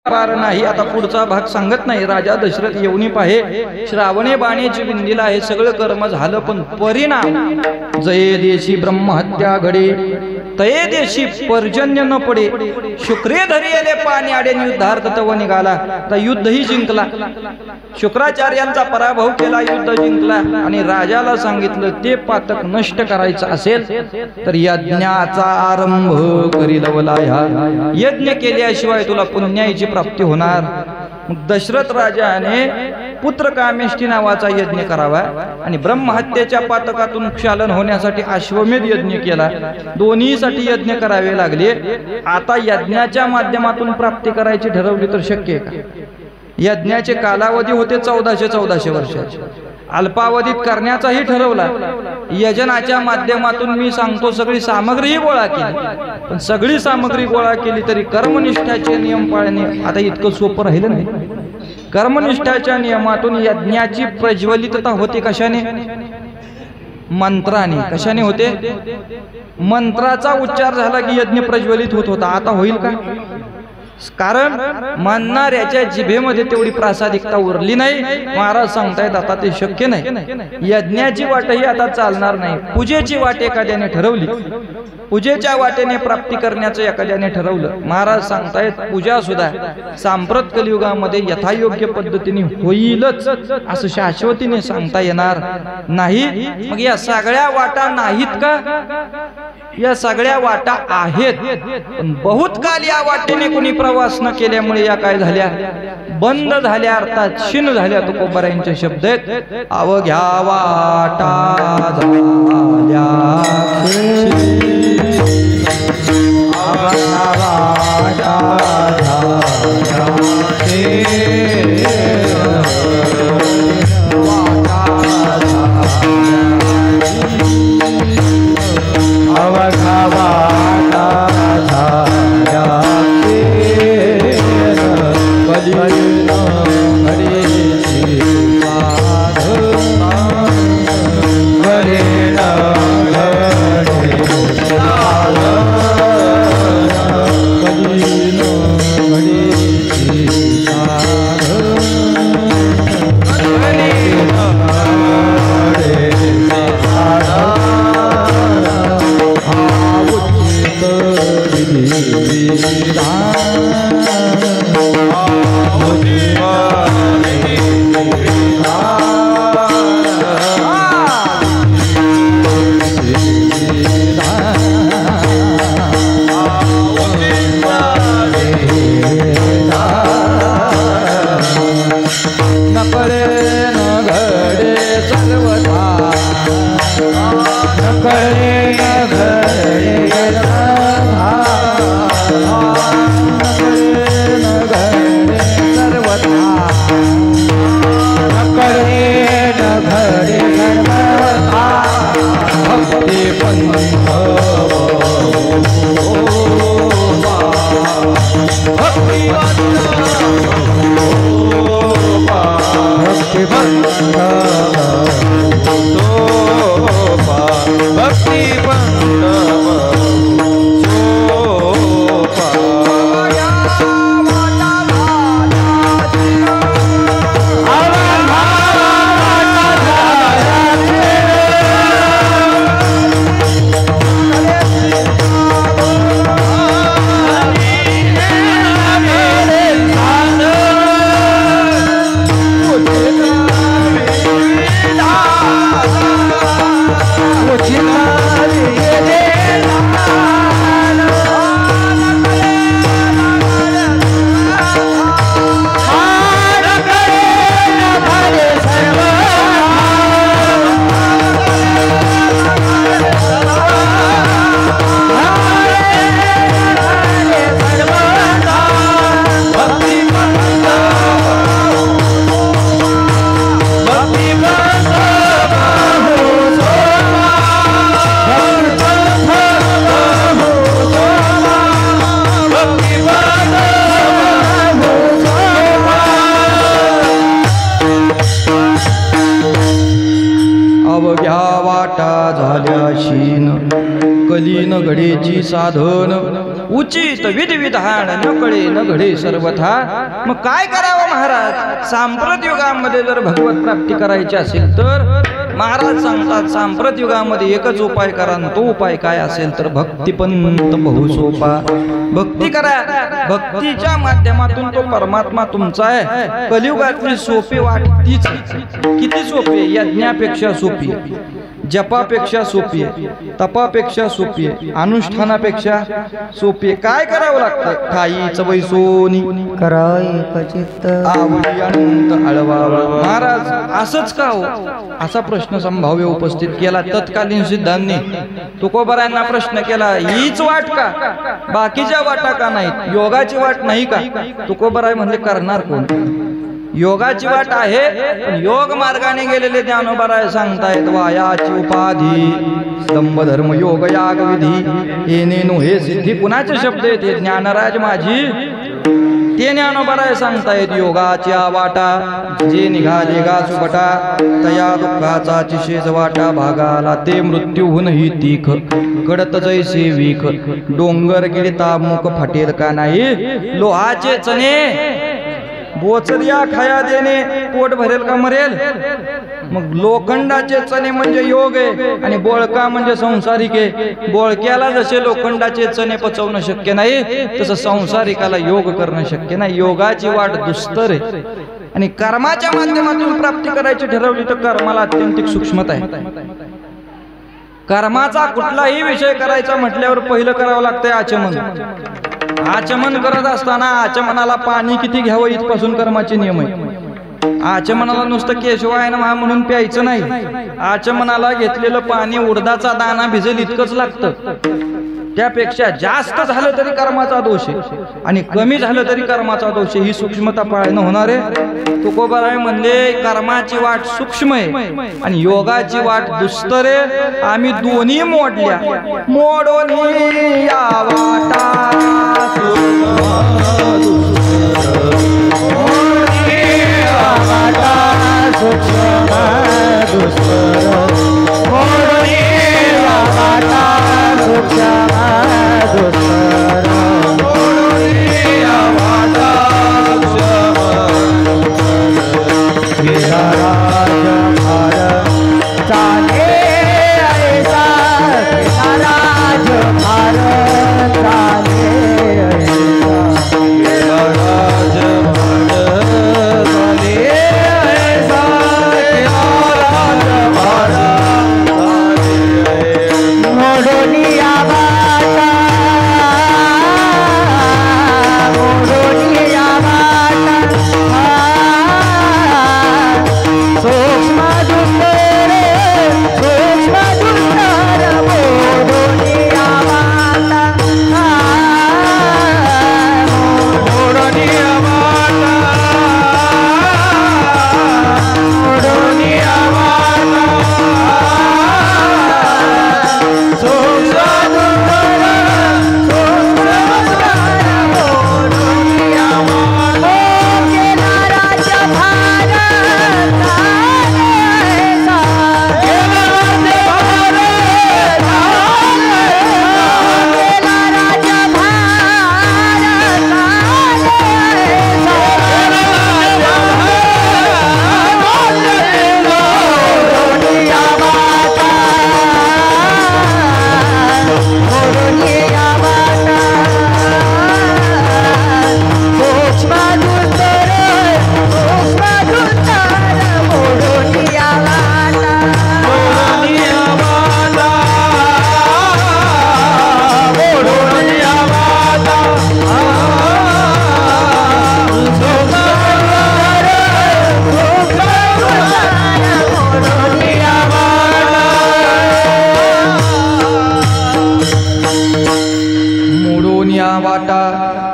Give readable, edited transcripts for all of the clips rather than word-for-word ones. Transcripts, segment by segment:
पार नाही। आता पुढचा भाग सांगत नाही। राजा दशरथ येऊनी पाहे श्रावणे बाणेची विंदीला हे सगळं कर्म झालं, पण परिणाम जये देशी ब्रह्महत्या घडे तये देशी पर्जन्य न पडे। शुक्रे धरियले पाणी आडेन युद्धार्थ तव निघाला। तर युद्धही जिंकला, शुक्राचार्यांचा पराभव केला, युद्ध जिंकला आणि राजाला सांगितलं ते पातक नष्ट करायचं असेल तर यज्ञाचा आरंभ करी लवलाया। यज्ञ केल्याशिवाय तुला पुण्याची प्राप्ती होणार। मग दशरथ राजाने पुत्र कामेष्ठी नावाचा यज्ञ करावा आणि ब्रह्महत्येच्या पातकातून क्षालन होण्यासाठी अश्वमेध यज्ञ केला। दोन्हीसाठी यज्ञ करावे लागले। आता यज्ञाच्या माध्यमातून प्राप्ती करायची ठरवली तर शक्य आहे का? यज्ञाचे कालावधी होते 1414 वर्षाचे, अल्पावधीत करण्याचाही ठरवला। यजनाच्या माध्यमातून मी सांगतो सगळी सामग्रीही गोळा केली, पण सगळी सामग्री गोळा केली तरी कर्मनिष्ठाचे नियम पाळणे आता इतकं सोपं राहिलं नाही। कर्मनिष्ठाच्या नियमातून यज्ञाची प्रज्वलितता होते कशाने? मंत्राने। कशाने होते? मंत्राचा उच्चार झाला की यज्ञ प्रज्वलित होत होता। आता होईल का? कारण म्हणणाऱ्याच्या जिभेमध्ये तेवढी प्रासादिकता उरली नाही। महाराज सांगतायत आता ते शक्य नाही। यज्ञाची वाटही आता चालणार नाही। पूजेची वाट एखाद्याने ठरवली, पूजेच्या वाटेने प्राप्ती करण्याचं एखाद्याने ठरवलं, महाराज सांगतायत पूजा सुद्धा सांप्रत कलियुगामध्ये यथायोग्य पद्धतीने होईलच असं शाश्वतीने सांगता येणार नाही। मग या सगळ्या वाटा नाहीत का? या सगळ्या वाटा आहेत, पण बहुत काल या वाटेने कोणी प्रवास न केल्यामुळे या काय झाल्या? बंद झाल्या, अर्थात क्षीण झाल्या। तुकोबारायांचे शब्द आहेत, अवघ्या वाटा झाल्या कली न घडेची साधन उचित विधिविधान न कळे न घडे सर्वथा। मग काय करावं महाराज? सांप्रत युगामध्ये जर भगवत प्राप्ती करायची असेल तर महाराज सांगतात सांप्रत युगामध्ये एकच उपाय करा, तो उपाय काय असेल तर भक्तिपंत बहु सोपा। भक्ती करा, भक्तीच्या माध्यमातून तो परमात्मा तुमचा आहे। कलियुगातली सोपी वाट तीच। किती सोपी? यज्ञापेक्षा सोपी आहे, जपापेक्षा सोपी आहे, तपापेक्षा सोपी आहे, अनुष्ठानापेक्षा सोपी आहे। काय करावं लागतं? खाईच वैसोनी कराय कचित आवडी अनंत आळवावा। महाराज असंच का हो? असा प्रश्न संभाव्य उपस्थित केला तत्कालीन सिद्धांनी। तुकोबारायांना प्रश्न केला, हीच वाट का? बाकीच्या वाटा का नाहीत? योगाची वाट नाही का? तुकोबाराय म्हणले, करणार कोण? योगाची वाट आहे, पण योग मार्गाने गेलेले ज्ञानोबाराय सांगतायत वायाची उपाधी स्तंभ धर्म योग याग विधी येणे नो हे सिद्धी। कुणाचे शब्द येते? ज्ञानराज माझी ते ज्ञानोबाराय सांगतायत योगाच्या वाटा जे निघाले गा सुबटा तया दुःखाचा चिशेज वाटा भागाला ते मृत्यूहूनही तीख कडत जैसे वीख डोंगर गिळता मुख फाटेल का नाही लोहाचे चणे बोचरिया खाया देणे पोट भरेल का मरेल। मग लोखंडाचे चणे म्हणजे योग आहे आणि बोळका म्हणजे संसारिक आहे। बोळक्याला जसे लोखंडाचे चणे पचवणं शक्य नाही तसं संसारिकाला योग करणं शक्य नाही। योगाची वाट दुस्तर आहे आणि कर्माच्या माध्यमातून प्राप्ती करायची ठरवली तर कर्माला अत्यंतिक सूक्ष्मता आहे। कर्माचा कुठलाही विषय करायचा म्हटल्यावर पहिलं करावं लागतंय आचमन। आचमन करत असताना आचमनाला पाणी किती घ्यावं इथपासून कर्माचे नियम आहे। आचमनाला नुसतं केशवाय नमः म्हणून प्यायचं नाही। आचमनाला घेतलेलं पाणी उडदाचा दाना भिजेल इतकंच लागतं। त्यापेक्षा जास्त झालं तरी कर्माचा दोष आहे आणि कमी झालं तरी कर्माचा दोष आहे। ही सूक्ष्मता पाळणं होणार आहे। तुकोबाराय म्हणले कर्माची वाट सूक्ष्म आहे आणि योगाची वाट दुस्तर आहे। आम्ही दोन्ही मोडल्या मोडून या वाटा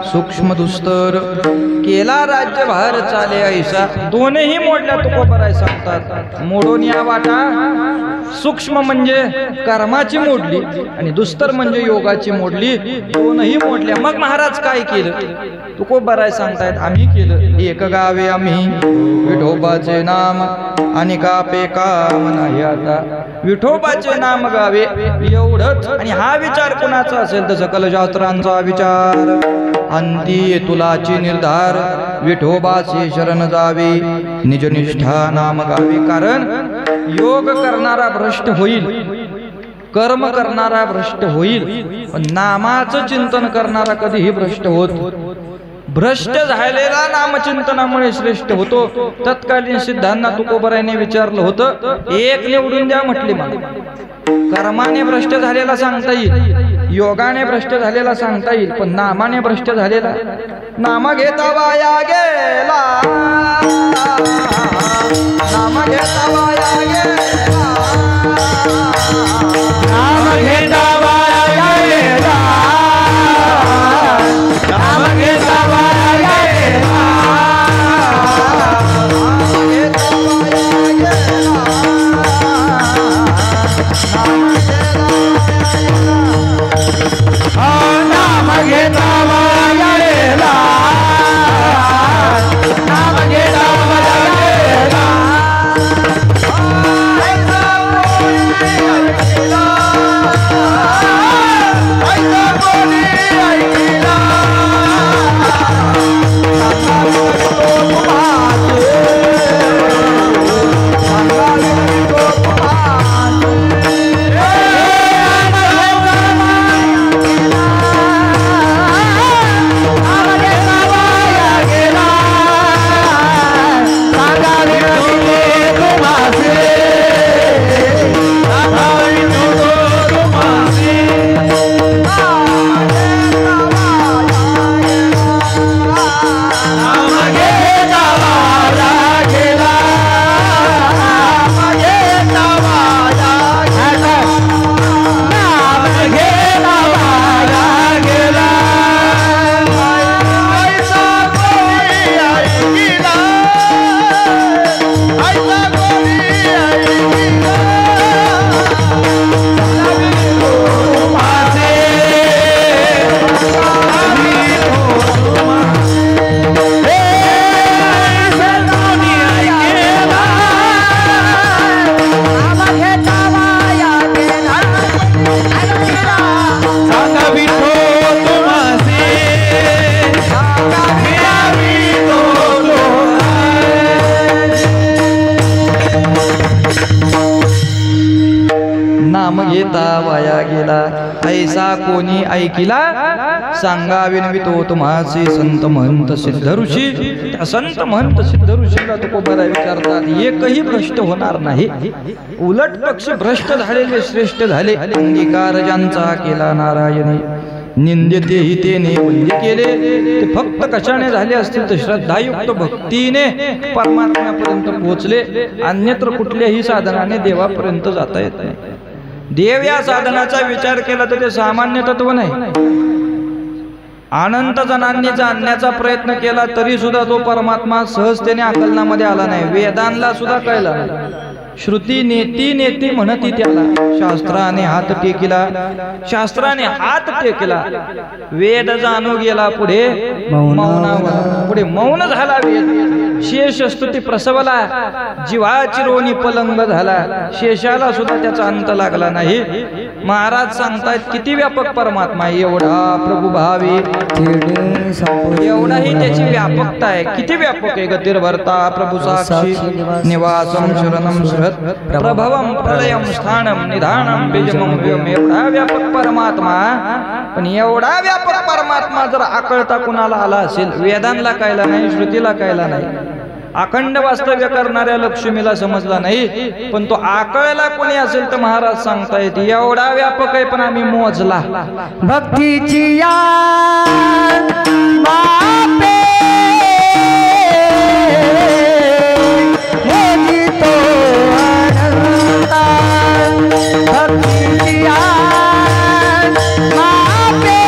सूक्ष्म दुस्तर केला राज्यभार चाले ऐसा. दोनही मोडल्या तुकोबराय सांगतात. मोडून या वाटा सूक्ष्म म्हणजे कर्माची मोडली आणि दुस्तर म्हणजे योगाची मोडली. दोनही मोडल्या. मग महाराज काय केलं तुकोबराय सांगतायत. आम्ही केलं एक गावे आम्ही विठोबाचे नाम आणि कापे काम नाही आता. विठोबाचे नाम गावे एवढंच. आणि हा विचार कोणाचा असेल तर सकल शास्त्रांचा विचार. अंती तुलाची निर्धार विठोबाचे शरण जावे निजनिष्ठा नाम गावे. कारण योग करणारा भ्रष्ट होईल, कर्म करणारा भ्रष्ट होईल, पण नामाचं चिंतन करणारा कधीही भ्रष्ट होत. भ्रष्ट झालेला नामचिंतनामुळे श्रेष्ठ होतो. तत्कालीन सिद्धांना तुकोबरायने विचारलं होतं. एक निवडून द्या म्हटली. मला कर्माने भ्रष्ट झालेला सांगता येईल, योगाने भ्रष्ट झालेला सांगता येईल, पण नामाने भ्रष्ट झालेला नाम घेता वाया गेला. नाम घेता वाया गेला. नाम घेता वाया गेला. नाम घेता वाया गेला. नाम घेता वाया गेला. नाम घेता वाया गेला. वाया गेला ऐसा कोणी ऐकिला सांगा विनवितो तुम्हासी संत महंत सिद्ध ऋषी. त्या संत महंत सिद्ध ऋषीला तुकोबराय विचारतात. एकही भ्रष्ट होणार नाही, उलट पक्ष भ्रष्ट झालेले श्रेष्ठ झाले. अंगीकार ज्यांचा केला नारायणी निंद्यतेही तेने वंद्य केले. ते फक्त कशाने झाले असतील तर श्रद्धायुक्त भक्तीने परमात्म्यापर्यंत पोहोचले. अन्यत्र कुठल्याही साधनाने देवापर्यंत जाता येत नाही. देव या साधनाचा विचार केला तर ते सामान्य तत्व नाही. अनंत जणांनी जाणण्याचा प्रयत्न केला तरी सुद्धा तो परमात्मा सहजतेने आकलनामध्ये आला नाही. वेदांना सुद्धा कळला नाही. श्रुती नेती नेती म्हणती त्याला. शास्त्राने हात टेकिला, शास्त्राने हात टेकला. वेद जाणू गेला पुढे मौनावर. पुढे मौन झाला वेद. शेष स्तुती प्रसवला. जीवाची रोणी पलंग झाला. शेषाला सुद्धा त्याचा अंत लागला नाही. महाराज सांगतायत किती व्यापक परमात्मा. एवढा प्रभू भावी एवढाही त्याची व्यापकता आहे. किती व्यापक आहे. गतिर्भर्ता प्रभू साक्षी निवासम शरणम सहत प्रभवम प्रलयम स्थानम निधानम बीजमम व्योम. एवढा व्यापक परमात्मा. पण एवढा व्यापक परमात्मा जर आकळता कुणाला आला असेल, वेदांना कळला नाही, श्रुतीला कळला नाही, अखंड वास्तव्य करणाऱ्या लक्ष्मीला समजला नाही, पण तो आकळला कोणी असेल तर महाराज सांगतायत एवढा व्यापक आहे पण आम्ही मोजला. भक्तीची या बापे मोजितो अनंता. भक्तीची या बापे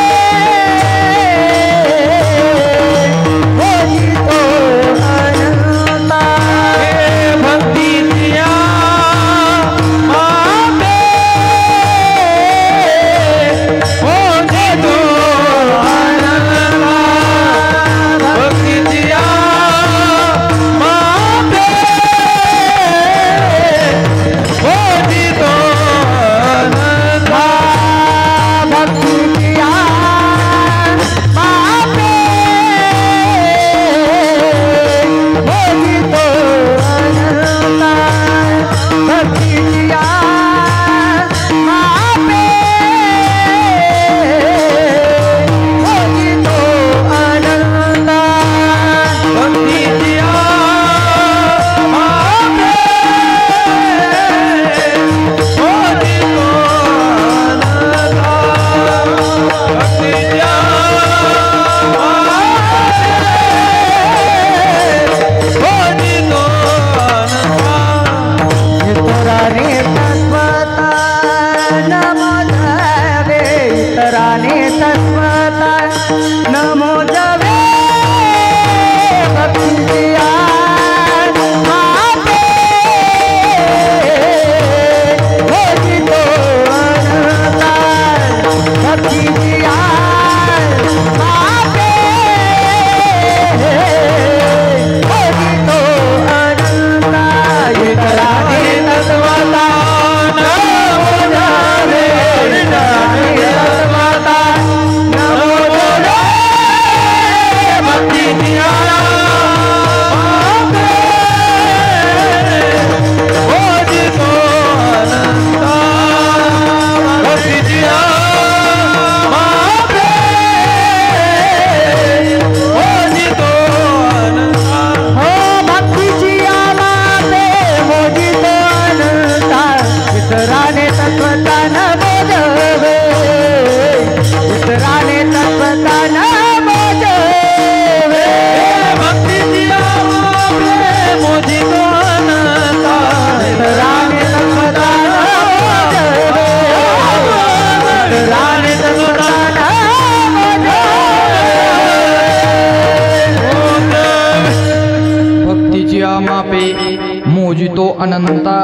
मोजितो अनंता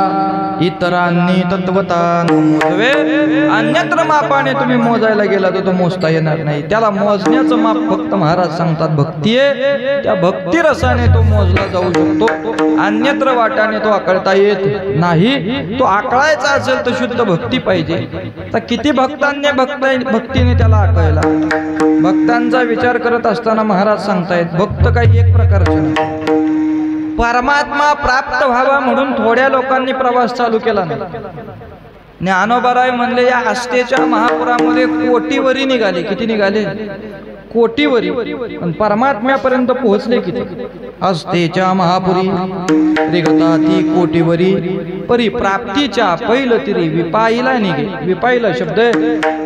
इतरांनी तत्वता मोजवे. अन्यत्र मापाने तुम्ही मोजायला गेला तर तो मोजता येणार नाही. त्याला मोजण्याचं माप फक्त महाराज सांगतात भक्ती आहे. त्या भक्ती रसाने तो मोजला जाऊ शकतो. अन्यत्र वाटाने तो आकळता येत नाही. तो आकळायचा असेल तर शुद्ध भक्ती पाहिजे. तर किती भक्तांनी भक्तीने त्याला आकळला. भक्तांचा विचार करत असताना महाराज सांगतायत भक्त काही एक प्रकारचे नाही. परमात्मा प्राप्त व्हावा म्हणून थोड्या लोकांनी प्रवास चालू केला नाही. ज्ञानोबाराय म्हणले या आस्थेच्या महापुरामध्ये कोटीवरी निघाले. किती निघाले? कोटीवरी. पण परमात्म्यापर्यंत पोहोचले किती? आस्थेच्या महापुरी त्रिगताती कोटीवरी परी प्राप्तीच्या पहिलं तिरी विपाईला निघे. विपाईला शब्द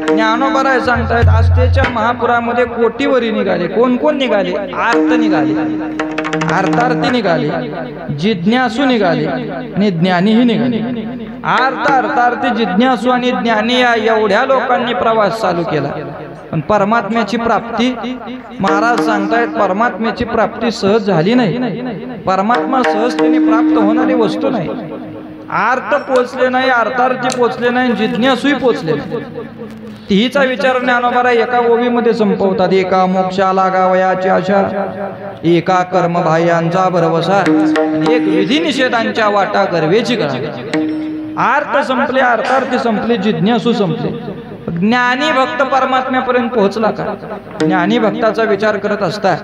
ज्ञानोबाराय सांगतायत आस्थेच्या महापुरामध्ये कोटीवरी निघाले. कोण कोण निघाले? आर्त निघाले, अर्थार्थी निघाले, जिज्ञासू निघाले आणि ज्ञानीही निघाले. अर्थार्थी जिज्ञासू आणि ज्ञानी या एवढ्या लोकांनी प्रवास चालू केला. पण परमात्म्याची प्राप्ती महाराज सांगतायत परमात्म्याची प्राप्ती सहज झाली नाही. परमात्मा सहजतेने प्राप्त होणारी वस्तू नाही. आर्त पोचले नाही, अर्थार्थी पोचले नाही, जिज्ञासूही पोचले नाही. तिचा विचार ज्ञानोबा एका ओवीमध्ये संपवतात. एका मोक्षाला गावयाची आशा, एका कर्मभायांचा भरवसा, एक विधी निषेधांच्या वाटा गर्वेची कळा. आर्त संपले, अर्थार्थी संपले, जिज्ञासू संपले. ज्ञानी भक्त परमात्म्यापर्यंत पोहोचला का? ज्ञानी भक्ताचा विचार करत असता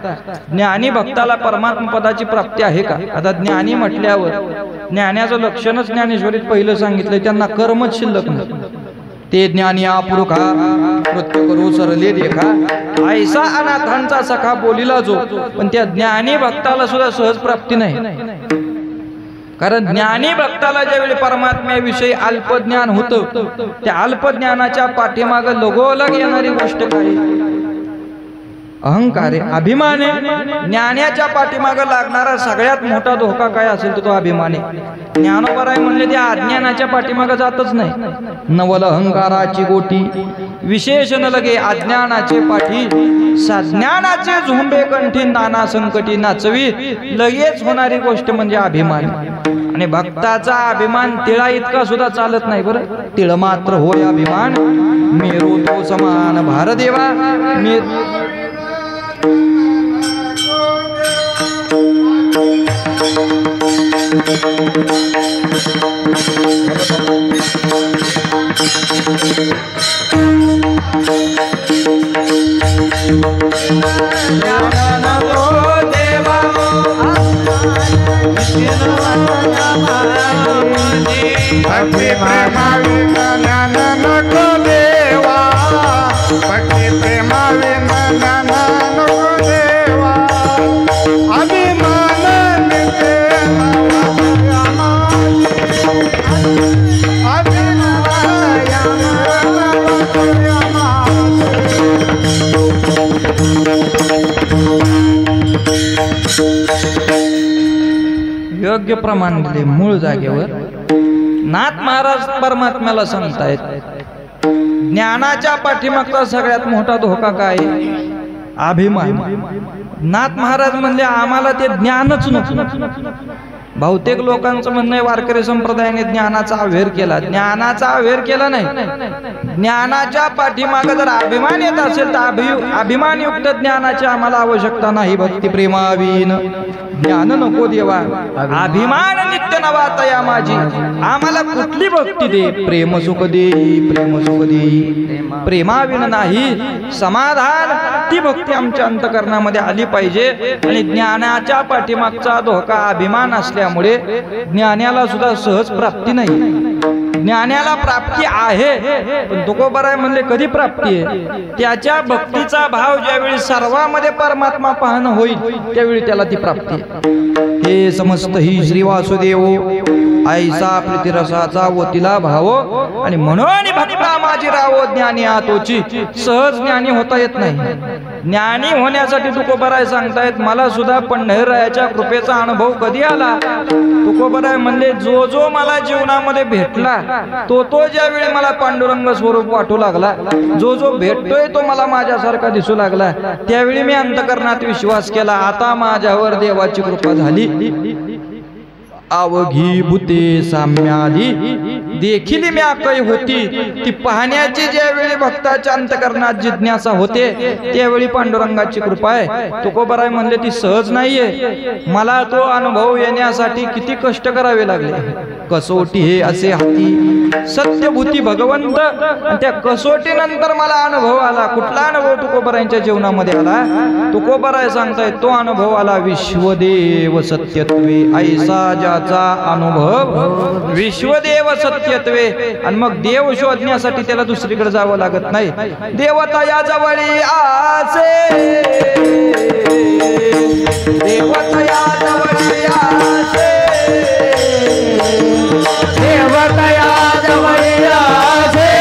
ज्ञानी भक्ताला परमात्मा पदाची प्राप्ती आहे का? आता ज्ञानी म्हटल्यावर ज्ञानाचं लक्षणच ज्ञानेश्वरीत पहिलं सांगितलंय. त्यांना कर्मच शिल्लक नाही. ते ज्ञानी आपुरुखा कृत्य करू सरले देखा, ऐसा अनाथांचा सखा बोलिला जो. पण त्या ज्ञानी भक्ताला सुद्धा सहज प्राप्ती नाही. कारण ज्ञानी भक्ताला ज्यावेळी परमात्म्याविषयी अल्पज्ञान होतं त्या अल्पज्ञानाच्या पाठीमाग लगोलग येणारी गोष्ट काय? अहंकार आहे, अभिमान आहे. ज्ञानाच्या पाठीमाग लागणारा सगळ्यात मोठा धोका काय असेल तर तो अभिमान आहे. ज्ञानोबराय म्हणले त्या अज्ञानाच्या पाठीमाग जातच नाही. नवल अहंकाराची गोटी विशेष न लगे अज्ञानाचे पाठी, सज्ञानाचे झुंबे कंठी नाना संकटी नाचवी. लगेच होणारी गोष्ट म्हणजे अभिमान. आणि भक्ताचा अभिमान तिळा इतका सुद्धा चालत नाही. बरं, तिळ मात्र होय अभिमान, मेरू तो समान भारदेवा. भक्ती प्रेमावी ज्ञान नको देवा, भक्ती प्रेमावी ज्ञान नको देवा. अभिमान मिटे योग्य प्रमाण दिले मूळ जागेवर. नाथ महाराज परमात्म्याला सांगतायत ज्ञानाच्या पाठीमागचा सगळ्यात मोठा धोका काय? अभिमान. नाथ महाराज म्हणले आम्हाला ते ज्ञानच नको. बहुतेक लोकांचं म्हणणं आहे वारकरी संप्रदायाने ज्ञानाचा अवेर केला. ज्ञानाचा अवेर केला नाही. ज्ञानाच्या पाठीमागे जर अभिमान येत असेल तर अभिमानयुक्त ज्ञानाची आम्हाला आवश्यकता नाही. भक्ती प्रेमावीन ज्ञान नको देवा. अभिमान नित्य नवा तया माझी. आम्हाला कुठली भक्ती दे? प्रेम सुख दे, प्रेम सुख दे. प्रेमाविन नाही समाधान. ती भक्ती आमच्या अंतकरणामध्ये आली पाहिजे. आणि ज्ञानाच्या पाठीमागचा धोका अभिमान असल्यामुळे ज्ञानाला सुद्धा सहज प्राप्ती नाही. ज्ञानाला प्राप्ती आहे पण तुकोबाराय म्हणले कधी प्राप्ती आहे? त्याच्या भक्तीचा भाव ज्यावेळी सर्वांमध्ये परमात्मा पाहणं होईल त्यावेळी त्याला ती प्राप्ती आहे. हे समस्त ही श्री वासुदेव ऐसा प्रीतिरसाचा वतीला भाव. आणि म्हणून भक्ता माझी रावो ज्ञानी आतोची. सहज ज्ञानी होता येत नाही. ज्ञानी होण्यासाठी तुकोबाराय सांगतायत मला सुद्धा पंढररायाच्या कृपेचा अनुभव कधी आला? तुकोबाराय म्हणले जो जो मला जीवनामध्ये भेटला तो ज्यावेळी मला पांडुरंग स्वरूप वाटू लागला, जो जो भेटतोय तो मला माझ्यासारखा दिसू लागला, त्यावेळी मी अंतकरणात विश्वास केला आता माझ्यावर देवाची कृपा झाली. अवघी भूते साम्यादी देखील मी अकय होती. ती पाहण्याची ज्यावेळी भक्ताच्या अंतकरणात जिज्ञासा होते त्यावेळी पांडुरंगाची कृपा आहे. तुकोबाराय म्हणले ती सहज नाहीये. मला तो अनुभव येण्यासाठी किती कष्ट करावे लागले. कसोटी हे असे हाती सत्यभूती भगवंत. आणि त्या कसोटीनंतर मला अनुभव आला. कुठला अनुभव तुकोबारायांच्या जीवनामध्ये आला? तुकोबाराय सांगताय तो अनुभव आला विश्वदेव सत्यत्वे. ऐसा ज्याचा अनुभव विश्वदेव सत्यत्वे. आणि मग देव शोधण्यासाठी त्याला दुसरीकडे जावं लागत नाही. देवता या जवळी आसे, देवता या जवळी आसे, देवता या जवळी आसे,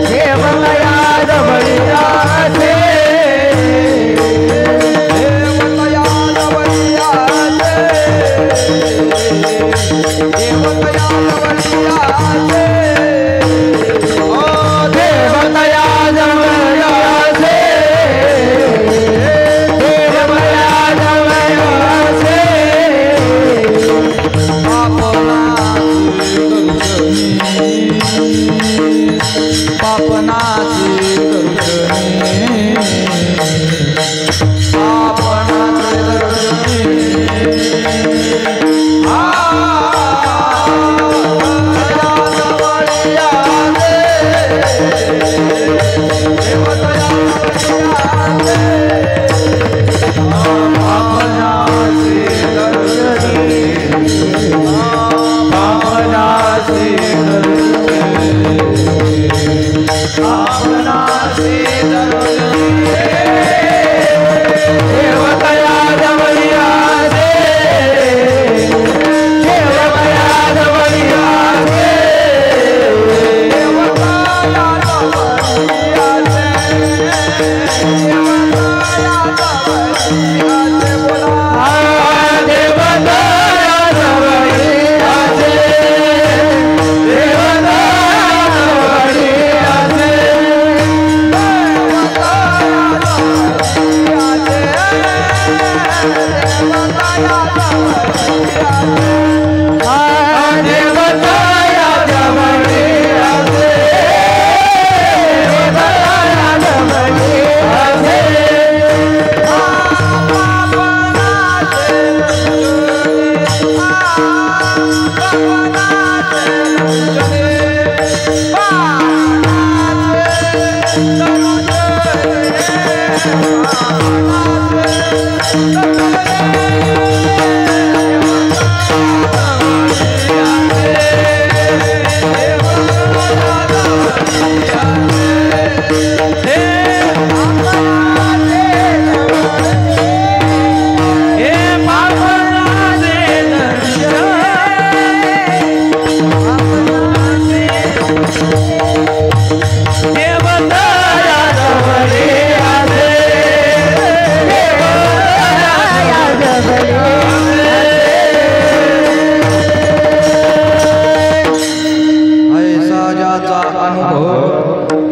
देवता या जवळी आसे, देवता या जवळी आसे, देवता या जवळी आसे. ओ देवता या जवळी आसे, देवता या जवळी आसे. पापनाचे दर्शनी, पापनाचे दर्शनी.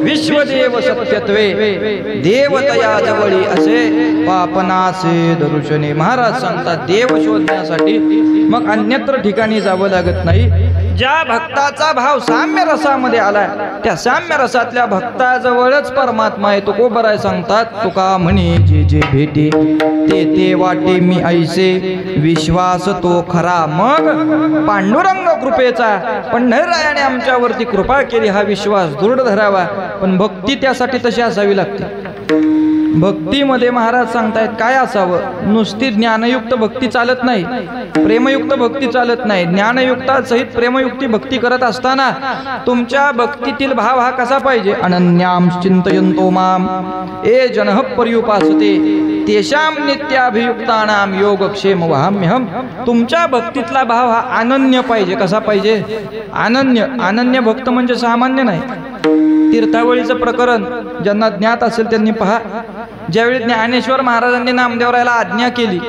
विश्वदेव सत्यत्वे. देवतया जवळी असे आपणासे दर्शने. महाराज सांगतात देव शोधण्यासाठी मग अन्यत्र ठिकाणी जावं लागत नाही. ज्या भक्ताचा भाव साम्य रसामध्ये आलाय त्या साम्य रसातल्या भक्ताजवळच परमात्मा आहे. तो कोबराय सांगतात तुका म्हणे जे जे भेटे ते ते वाटे मी ऐसे विश्वास तो खरा. मग पांडुरंग कृपेचा पंढररायाने आमच्यावरती कृपा केली हा विश्वास दृढ धरावा. पण भक्ती त्यासाठी तशी असावी लागते. भक्तीमध्ये महाराज सांगतायत काय असावं. नुसती ज्ञानयुक्त भक्ती चालत नाही, प्रेमयुक्त भक्ती चालत नाही. ज्ञानयुक्तासहित प्रेमयुक्ती भक्ती करत असताना तुमच्या भक्तीतील भाव हा कसा पाहिजे. अनन्याम चिंतयन्तो माम ए जनः पर्युपासते तेषाम नित्याभियुक्तानाम योगक्षेम वहाम्यहम. तुमच्या भक्तीतला भाव हा अनन्य पाहिजे. कसा पाहिजे. अनन्य. अनन्य भक्त म्हणजे सामान्य नाही. तीर्थावळीचं प्रकरण ज्यांना ज्ञात असेल त्यांनी पहा. ज्यावेळी ज्ञानेश्वर महाराजांनी नामदेवरायला आज्ञा केली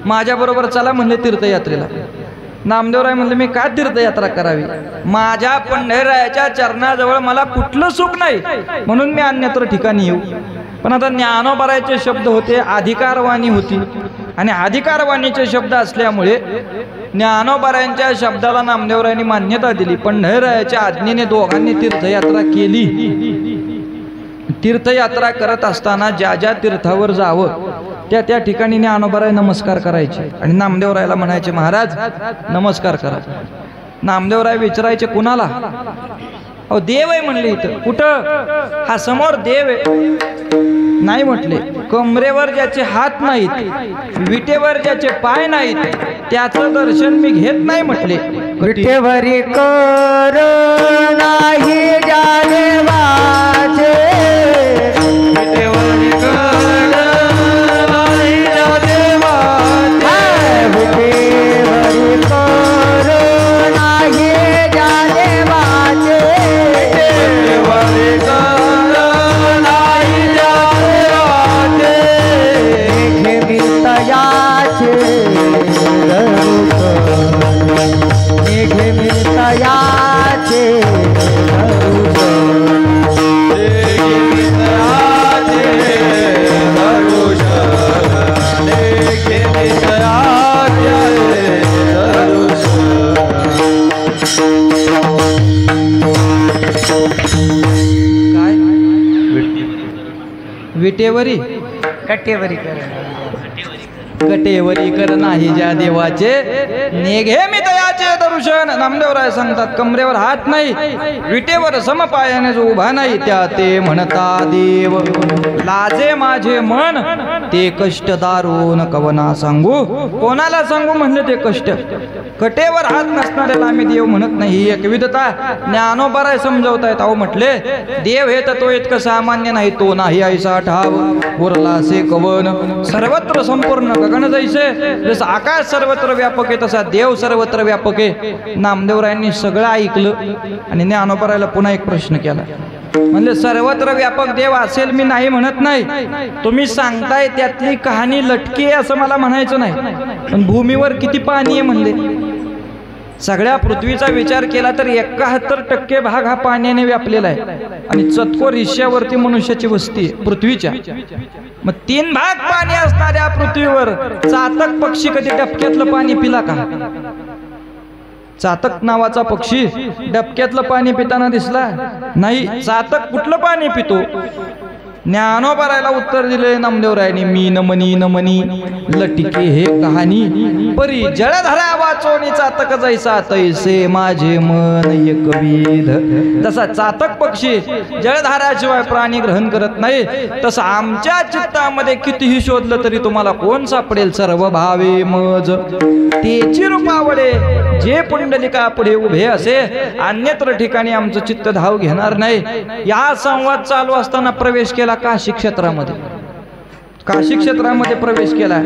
माझ्याबरोबर चला म्हणले तीर्थयात्रेला. नामदेवराय म्हणले मी का तीर्थयात्रा करावी. माझ्या पंढररायाच्या चरणाजवळ मला कुठलं सुख नाही म्हणून मी अन्यत्र ठिकाणी येऊ. पण आता ज्ञानोबारायचे शब्द होते, अधिकारवाणी होती आणि अधिकारवाणीचे शब्द असल्यामुळे ज्ञानोबारायांच्या शब्दाला नामदेवरायांनी मान्यता दिली. पंढररायाच्या आज्ञेने दोघांनी तीर्थयात्रा केली. तीर्थयात्रा करत असताना ज्या ज्या तीर्थावर जावं त्या त्या ठिकाणी ज्ञानोबाराय नमस्कार करायचे आणि नामदेवरायला म्हणायचे महाराज नमस्कार करा. नामदेवराय विचारायचे कुणाला. अहो देव आहे म्हणले. इथं कुठं. हा समोर देव आहे नाही म्हटले. कमरेवर ज्याचे हात नाहीत, विटेवर ज्याचे पाय नाहीत त्याचं दर्शन मी घेत नाही म्हटले. विटेवरी कर नाही ज्या देवाचे. विटेवरी कर नाही ज्या देवाचे. विटेवरी कर नाही ज्या देवाचे. विटेवरी कर नाही ज्या देवाचे. मेघे मितयाचे मेघे मितयाचे काय विटेवरी कटेवरी कर कटेवरी कर नाही ज्या देवाचे. नेघे मी तयाचे दर्शन. नामदेवराय सांगतात कमरेवर हात नाही, विटेवर समपायाने जो उभा नाही त्या ते म्हणता देव. लाजे माझे मन ते कष्ट दारून कवना सांगू. कोणाला सांगू म्हणले ते कष्ट. कटेवर हात नसणाऱ्याला आम्ही देव म्हणत नाही. ही एक विधता ज्ञानोबाराय समजवतायत. अहो म्हटले देव हे तत्व इतकं सामान्य नाही. तो नाही ऐसा ठाव उरलासे कवन. सर्वत्र संपूर्ण गगन जैसे. जसं आकाश सर्वत्र व्यापक आहे तसा देव सर्वत्र व्यापक आहे. नामदेवरायांनी सगळं ऐकलं आणि ज्ञानोबारायला पुन्हा एक प्रश्न केला. म्हणजे सर्वत्र व्यापक देव असेल मी नाही म्हणत नाही. तुम्ही सांगताय त्यातली कहाणी लटकी आहे असं मला म्हणायचं नाही. पण भूमीवर किती पाणी आहे म्हणले. सगळ्या पृथ्वीचा विचार केला तर 71% भाग हा पाण्याने व्यापलेला आहे आणि चतकोर हिश्श्यावरती मनुष्याची वस्ती आहे पृथ्वीच्या. मग 3 भाग पाणी असणाऱ्या पृथ्वीवर चातक पक्षी कधी डबक्यातलं पाणी पिला का. चातक नावाचा पक्षी डबक्यातलं पाणी पिताना दिसला नाही. चातक कुठलं पाणी पितो. ज्ञानोबारायला उत्तर दिले नामदेवरायांनी मी नमनी नमनी लटिके हे कहाणी परी जळधरा वाचोनी चातक जैसा तैसे माझे मन एकविध. जसा चातक पक्षी जळधाराशिवाय प्राणी ग्रहण करत नाही तसं आमच्या चित्तामध्ये कितीही शोधलं तरी तुम्हाला कोण सापडेल. सर्व भावे मज तेची रूपावडे. जे पुंडलिका पुढे उभे असे अन्यत्र ठिकाणी आमचं चित्त धाव घेणार नाही. या संवाद चालू असताना प्रवेश केला काशी क्षेत्रामध्ये. काशी क्षेत्रामध्ये प्रवेश केला.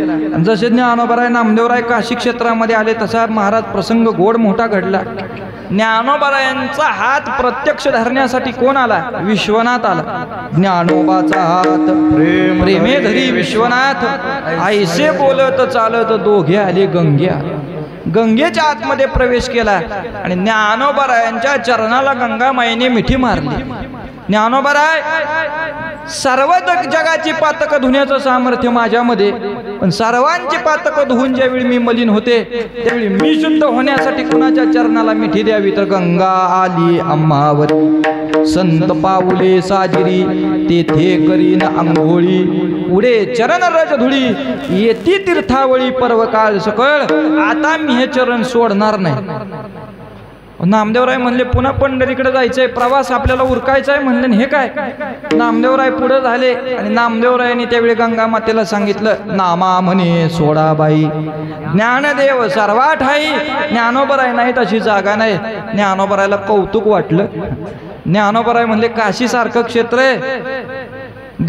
जसे ज्ञानोबाराय नामदेवराय काशी क्षेत्रामध्ये आले तसा महाराज प्रसंग गोड मोठा घडला. ज्ञानोबारायांचा हात प्रत्यक्ष धरण्यासाठी कोण आला. विश्वनाथ आला. ज्ञानोबाचा हात प्रेमे धरी विश्वनाथ. ऐसे बोलत चालत दोघे आले गंग्या. गंगेच्या आतमध्ये प्रवेश केला आणि ज्ञानोबारायांच्या चरणाला गंगामाईने मिठी मारली. ज्ञानोबराय सर्व जगाची पातक धुण्याचं सामर्थ्य माझ्यामध्ये, पण सर्वांची पातक धुवून ज्यावेळी मी मलिन होते त्यावेळी मी शुद्ध होण्यासाठी कुणाच्या चरणाला मिठी द्यावी तर गंगा आली आम्हावरी, संत पाऊले साजिरी तेथे करीन अंघोळी, पुढे चरण रज धुळी येती तीर्थावळी पर्वकाळ सकळ, आता मी हे चरण सोडणार नाही. नामदेवराय म्हणले पुन्हा पंढरीकडे जायचंय, प्रवास आपल्याला उरकायचा आहे म्हणले. हे काय? नामदेवराय पुढे झाले आणि नामदेवरायांनी त्यावेळी गंगा मातेला सांगितलं, नामा म्हणे सोडाबाई, ज्ञानदेव सर्वा ठाई, ज्ञानोबराय नाही तशी जागा नाही. ज्ञानोबरायला कौतुक वाटलं. ज्ञानोबराय म्हणले काशी सारखं क्षेत्र आहे,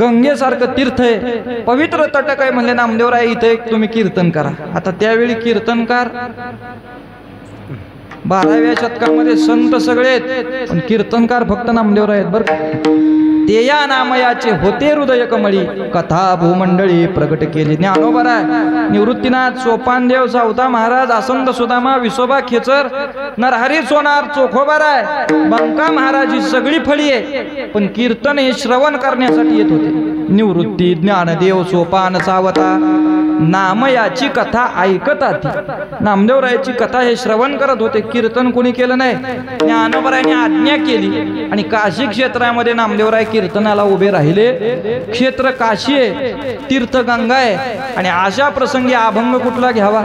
गंगेसारखं तीर्थ आहे, पवित्र तटक आहे म्हणले. नामदेवराय इथे तुम्ही कीर्तन करा. आता त्यावेळी कीर्तनकार 12व्या शतकामध्ये संत सगळे आहेत, पण कीर्तनकार फक्त नामदेवराय आहेत बरं. ते या नामयाचे होते हृदय कमळी, कथा भूमंडळी प्रगट केली. ज्ञानोबराय, निवृत्तीनाथ, सोपानदेव, सावता महाराज, आसंत सुदामा, विसोबा खेचर, नरहरी सोनार, चोखोबाराय, बंका महाराज ही सगळी फळी आहे, पण कीर्तन हे श्रवण करण्यासाठी येत होते. निवृत्ती, ज्ञानदेव, सोपान, सावता नामयाची कथा ऐकतात. नामदेवरायाची कथा हे श्रवण करत होते, कीर्तन कोणी केलं नाही. ज्ञानोबरायांनी आज्ञा केली आणि काशी क्षेत्रामध्ये नामदेवराय कीर्तनाला उभे राहिले. क्षेत्र काशी आहे, तीर्थ गंगा आहे, आणि अशा प्रसंगी अभंग कुठला घ्यावा?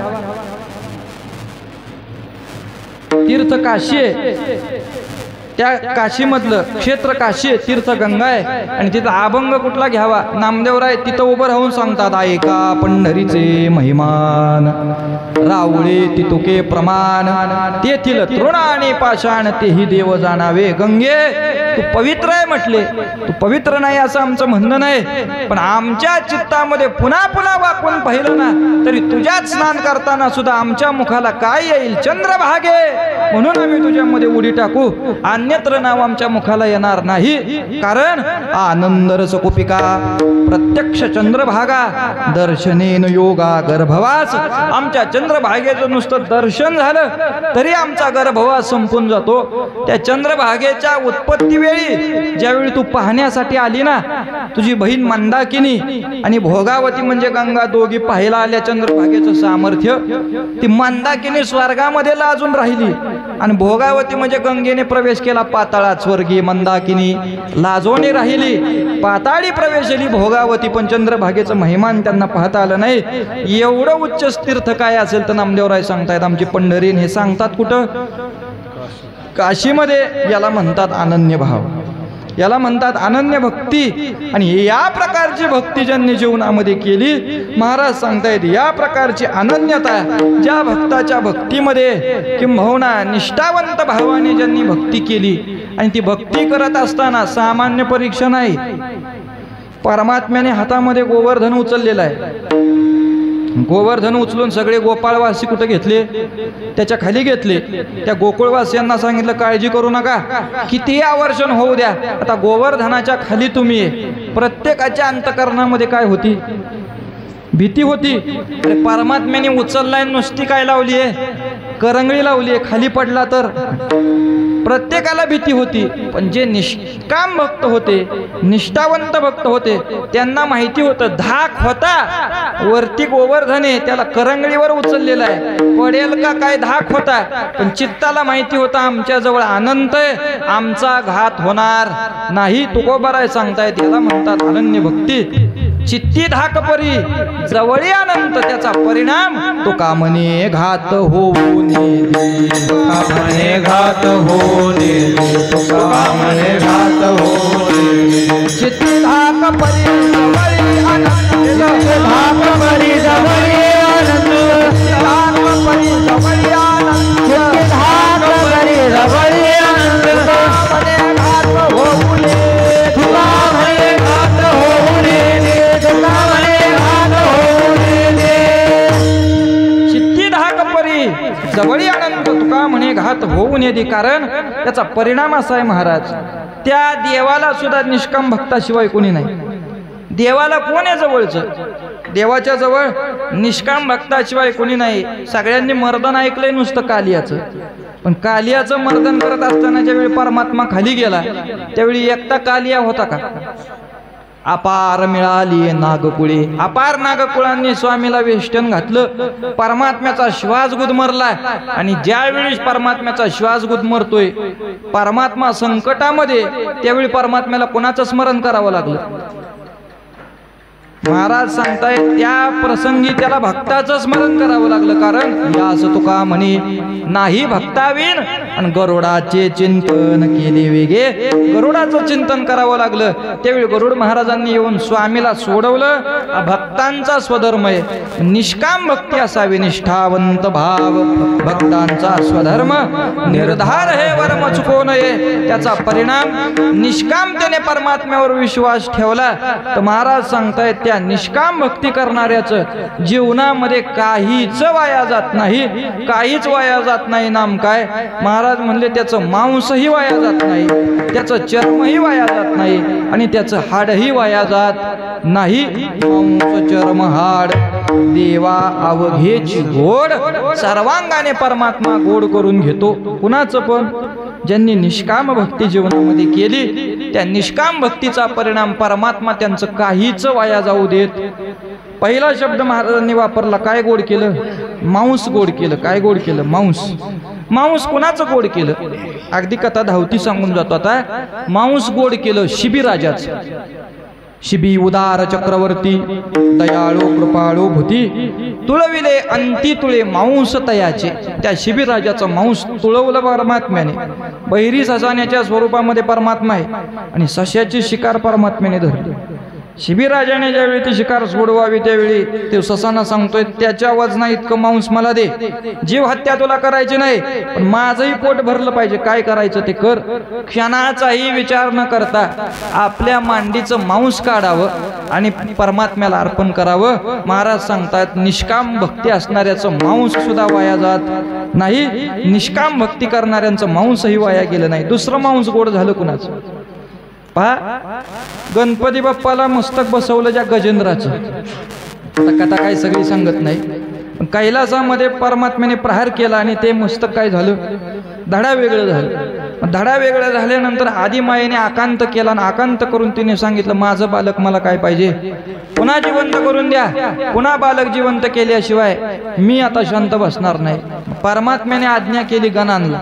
तीर्थ काशी आहे, त्या काशीमधलं क्षेत्र काशी आहे, तीर्थ गंगा आहे, आणि तिथं अभंग कुठला घ्यावा? नामदेवराय तिथं उभं राहून सांगतात, ऐका पंढरीचे महिमान, रावळे तितुके प्रमाण, तेथील तृण आणि पाषाण तेही देव जाणावे. गंगे तू पवित्र आहे म्हटले, तू पवित्र नाही असं आमचं म्हणणं नाही, पण आमच्या चित्तामध्ये पुन्हा पुन्हा वाकून पाहिलं ना तरी तुझ्यात स्नान करताना सुद्धा आमच्या मुखाला काय येईल? चंद्रभागे, म्हणून आम्ही तुझ्यामध्ये उडी टाकू, अन्यत्र नाव आमच्या मुखाला येणार नाही. कारण आनंद रस कुपिका प्रत्यक्ष चंद्रभागा, दर्शनेन योगा गर्भवास. आमच्या चंद्रभागेचं नुसतं दर्शन झालं तरी आमचा गर्भवास संपून जातो. त्या चंद्रभागेच्या उत्पत्ती वेळी ज्यावेळी तू पाहण्यासाठी आली ना, तुझी बहीण मंदाकिनी आणि भोगावती म्हणजे गंगा दोघी पाहायला आल्या चंद्रभागेचं सामर्थ्य. ती मंदाकिनी स्वर्गामध्ये लाजून राहिली आणि भोगावती म्हणजे गंगेने प्रवेश केला पाताळात. स्वर्गीय मंदाकिनी लाजोने राहिली, पाताळी प्रवेश केली भोगावती, पण चंद्रभागेचं महिमान त्यांना पाहता आलं नाही. एवढं उच्च तीर्थ काय असेल तर नामदेवराय सांगतायत आमची पंढरी. हे सांगतात कुठं? काशीमध्ये. याला म्हणतात अनन्य भाव, याला म्हणतात अनन्य भक्ती. आणि या प्रकारची भक्ती ज्यांनी जीवनामध्ये केली, महाराज सांगतायत या प्रकारची अनन्यता ज्या भक्ताच्या भक्तीमध्ये किंबहुना निष्ठावंत भावाने ज्यांनी भक्ती केली, आणि ती भक्ती करत असताना सामान्य परीक्षा नाही. परमात्म्याने हातामध्ये गोवर्धन उचललेला आहे. गोवर्धन उचलून सगळे गोपाळवासी कुठे घेतले? त्याच्या खाली घेतले. त्या गोकुळवासियांना सांगितलं काळजी करू नका, कितीही आवर्षण होऊ द्या, आता गोवर्धनाच्या खाली तुम्ही आहे. प्रत्येकाच्या अंतकरणामध्ये काय होती? भीती होती. अरे परमात्म्याने उचललाय, नुसती काय लावली आहे? करंगळी लावली आहे, खाली पडला तर प्रत्येकाला भीती होती. पण जे निष्काम भक्त होते, निष्ठावंत भक्त होते, त्यांना माहिती होतं धाक होता, वरती गोवर्धने त्याला करंगळीवर उचललेला आहे, पडेल का काय धाक होता, पण चित्ताला माहिती होता आमच्या जवळ अनंत आहे, आमचा घात होणार नाही. तुकोबाराय सांगतायत याला म्हणतात अनन्य भक्ती. चित्ती धाक परी जवळी अनंत, त्याचा परिणाम तो कामने घात होऊ नये, कामने घात होऊ नये, कामने घात होऊ नये. चित्ती धाक परी जवळी अनंत, धाक परी जवळी अनंत, धाक परी जवळी अनंत, धाक परी जवळी अनंत. कामने घात होऊ नये, कामने घात होऊ नये, कामने घात होऊ नये. चित्ती धाक परी जवळी अनंत, तुका म्हणे घात होऊ नये. कारण त्याचा परिणाम असा आहे महाराज, त्या देवाला सुद्धा निष्काम भक्ताशिवाय कोणी नाही. देवाला कोण आहे जवळचं? देवाच्या जवळ निष्काम भक्ताशिवाय कोणी नाही. सगळ्यांनी मर्दन ऐकलंय नुसतं कालियाचं, पण कालियाचं मर्दन करत असताना ज्यावेळी परमात्मा खाली गेला त्यावेळी एकटा कालिया होता का? अपार मिळाली नागकुळे, अपार नागकुळांनी स्वामीला वेष्टन घातलं, परमात्म्याचा श्वास गुदमरला. आणि ज्यावेळी परमात्म्याचा श्वास गुदमरतोय, परमात्मा संकटामध्ये, त्यावेळी परमात्म्याला कोणाचं स्मरण करावं लागलं? महाराज सांगतायत त्या प्रसंगी त्याला भक्ताचं स्मरण करावं लागलं. कारण यास तुका म्हणे नाही भक्तावीन आणि गरुडाचे चिंतन केले वेगे, गरुडाचं चिंतन करावं लागलं. त्यावेळी गरुड महाराजांनी येऊन स्वामीला सोडवलं. भक्तांचा स्वधर्म आहे, निष्काम भक्ती असावी, निष्ठावंत भाव, भक्तांचा स्वधर्म, निर्धार हे वर्म चुकवू नये. त्याचा परिणाम निष्कामतेने परमात्म्यावर विश्वास ठेवला तर महाराज सांगतायत त्या निष्काम भक्ती करणाऱ्याचं जीवनामध्ये काहीच वाया जात नाही, काहीच वाया जात नाही. नाम काय? महाराज म्हणले त्याचं मांसही वाया जात नाही, त्याचं चर्मही वाया जात नाही आणि त्याचं हाडही वाया जात नाही. मांस चर्म हाड देवा अवघेची गोड, सर्वांगाने परमात्मा गोड करून घेतो. कुणाचं पण? ज्यांनी निष्काम भक्ती जीवनामध्ये केली त्या निष्काम भक्तीचा परिणाम परमात्मा त्यांचं काहीच वाया जाऊ देत. पहिला शब्द महाराजांनी वापरला, काय गोड केलं? मांस गोड केलं. काय गोड केलं? मांस. मांस कुणाचं गोड केलं? अगदी कथा धावती सांगून जातो आता. मांस गोड केलं शिबीराजाचं. शिबी उदार चक्रवर्ती, दयाळू कृपाळू भूती, तुळविले अंती तुळे मांस तयाचे. त्या शिबीराजाचं मांस तुळवलं परमात्म्याने. बहिरी ससाण्याच्या स्वरूपामध्ये परमात्मा आहे आणि सश्याची शिकार परमात्म्याने धरली. शिबीराजाने ज्यावेळी ती शिकार सोडवावी त्यावेळी ते ससाना सांगतोय त्याच्या वजना इतकं मांस मला दे, जीव हत्या तुला करायची नाही पण माझंही पोट भरलं पाहिजे, काय करायचं ते कर. क्षणाचाही विचार न करता आपल्या मांडीचं मांस काढावं आणि परमात्म्याला अर्पण करावं. महाराज सांगतात निष्काम भक्ती असणाऱ्याचं मांस सुद्धा वाया जात नाही, निष्काम भक्ती करणाऱ्यांचं मांसही वाया गेलं नाही. दुसरं मांस गोड झालं कुणाचं? पहा, गणपती बाप्पाला मस्तक बसवलं ज्या गजेंद्राचं. आता कथा काही सगळी सांगत नाही, पण कैलासामध्ये परमात्म्याने प्रहार केला आणि ते मस्तक काय झालं? धडा वेगळं झालं. धडा वेगळं झाल्यानंतर आदिमायेने आकांत केला आणि आकांत करून तिने सांगितलं माझं बालक मला काय पाहिजे, पुन्हा जिवंत करून द्या. पुन्हा बालक जिवंत केल्याशिवाय मी आता शांत बसणार नाही. परमात्म्याने आज्ञा केली गणांना.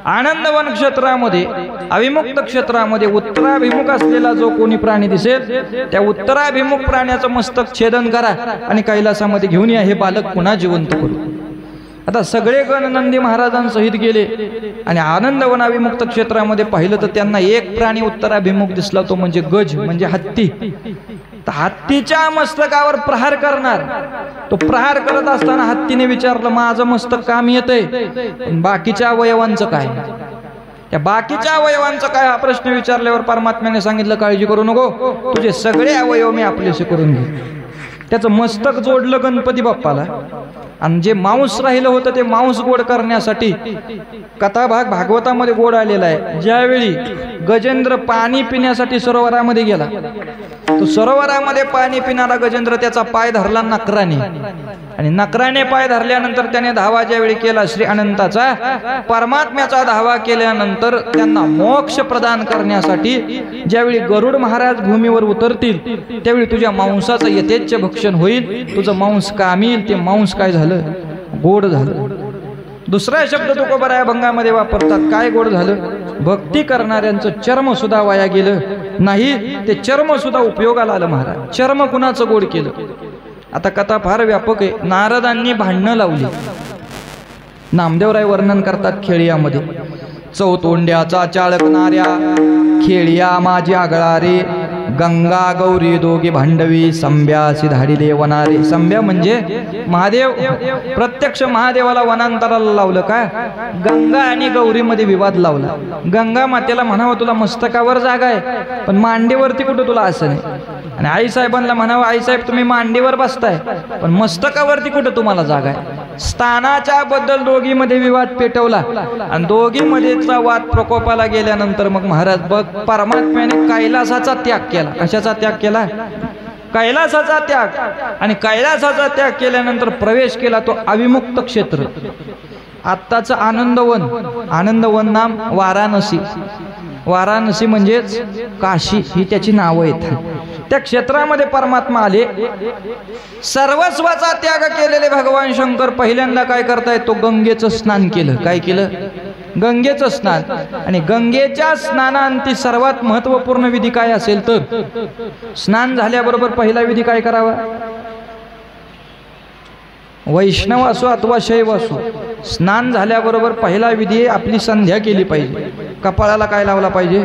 आनंदवन क्षेत्रामध्ये, अविमुक्त क्षेत्रामध्ये उत्तराभिमुख असलेला जो कोणी प्राणी दिसेल त्या उत्तराभिमुख प्राण्याचं मस्तक छेदन करा आणि कैलासामध्ये घेऊन या, हे बालक पुन्हा जिवंत करू. आता सगळे गण नंदी महाराजांसहित गेले आणि आनंदवन अविमुक्त क्षेत्रामध्ये पाहिलं तर त्यांना एक प्राणी उत्तराभिमुख दिसला, तो म्हणजे गज, म्हणजे हत्ती. हत्तीच्या मस्तकावर प्रहार करणार. तो प्रहार करत असताना हत्तीने विचारलं माझं मस्तक काम येतंय, बाकीच्या अवयवांचं काय? त्या बाकीच्या अवयवांचं काय हा प्रश्न विचारल्यावर परमात्म्याने सांगितलं काळजी करू नको, तुझे सगळे अवयव मी आपलेसे करून घे. त्याचं मस्तक जोडलं गणपती बाप्पाला आणि जे मांस राहिलं होतं ते मांस गोड करण्यासाठी कथाभाग भागवतामध्ये गोड आलेला आहे. ज्यावेळी गजेंद्र पाणी पिण्यासाठी सरोवरामध्ये गेला, तो सरोवरामध्ये पाणी पिणारा गजेंद्र त्याचा पाय धरला नकराने आणि नकराने पाय धरल्यानंतर त्याने धावा ज्यावेळी केला श्री अनंताचा, परमात्म्याचा धावा केल्यानंतर त्यांना मोक्ष प्रदान करण्यासाठी ज्यावेळी गरुड महाराज भूमीवर उतरतील त्यावेळी तुझ्या मांसाचं यथेच्छ भक्षण होईल, तुझं मांस कामील. ते मांस काय झालं? गोड झालं. दुसरा शब्द तुकोबराय अभंगामध्ये वापरतात, काय गोड झालं? भक्ती करणाऱ्यांचं चर्म सुद्धा वाया गेलं नाही, ते चर्म सुद्धा उपयोगाला आलं. महाराज चर्म कुणाचं गोड केलं? आता कथा फार व्यापक आहे. नारदांनी भांडणं लावली. नामदेवराय वर्णन करतात खेळियामध्ये, चौतोंड्याचा चाळकणाऱ्या खेळिया माझी आगळा रे, गंगा गौरी दोघे भांडवी, संभ्यासी धाडिले वनारे. संभ्या म्हणजे महादेव, प्रत्यक्ष महादेवाला वनांतराला लावलं. काय? गंगा आणि गौरीमध्ये विवाद लावला. गंगा मातेला म्हणावं तुला मस्तकावर जागा आहे पण मांडीवरती कुठं तुला असं नाही, आणि आईसाहेबांना म्हणावं आईसाहेब तुम्ही मांडीवर बसताय पण मस्तकावरती कुठं तुम्हाला जागा आहे. स्थानाच्या बद्दल दोघीमध्ये विवाद पेटवला आणि दोघीमध्येचा वाद प्रकोपाला गेल्यानंतर मग महाराज बघ परमात्म्याने कैलासाचा त्याग केला. कशाचा त्याग केला? कैलासाचा त्याग आणि कैलासाचा त्याग केल्यानंतर प्रवेश केला तो अविमुक्त क्षेत्र. आत्ताचं आनंदवन नाम वाराणसी. वाराणसी म्हणजेच काशी ही त्याची नावं आहेत. त्या क्षेत्रामध्ये परमात्मा आले. सर्वस्वाचा त्याग केलेले भगवान शंकर पहिल्यांदा काय करतायत, तो गंगेचं स्नान केलं. काय केलं? गंगेचं स्नान. आणि गंगेच्या स्नानांती सर्वात महत्वपूर्ण विधी काय असेल तर स्नान झाल्याबरोबर पहिला विधी काय करावा? वैष्णव असो अथवा शैव असो, स्नान झाल्याबरोबर पहिला विधी आपली संध्या केली पाहिजे. कपाळाला काय लावला पाहिजे?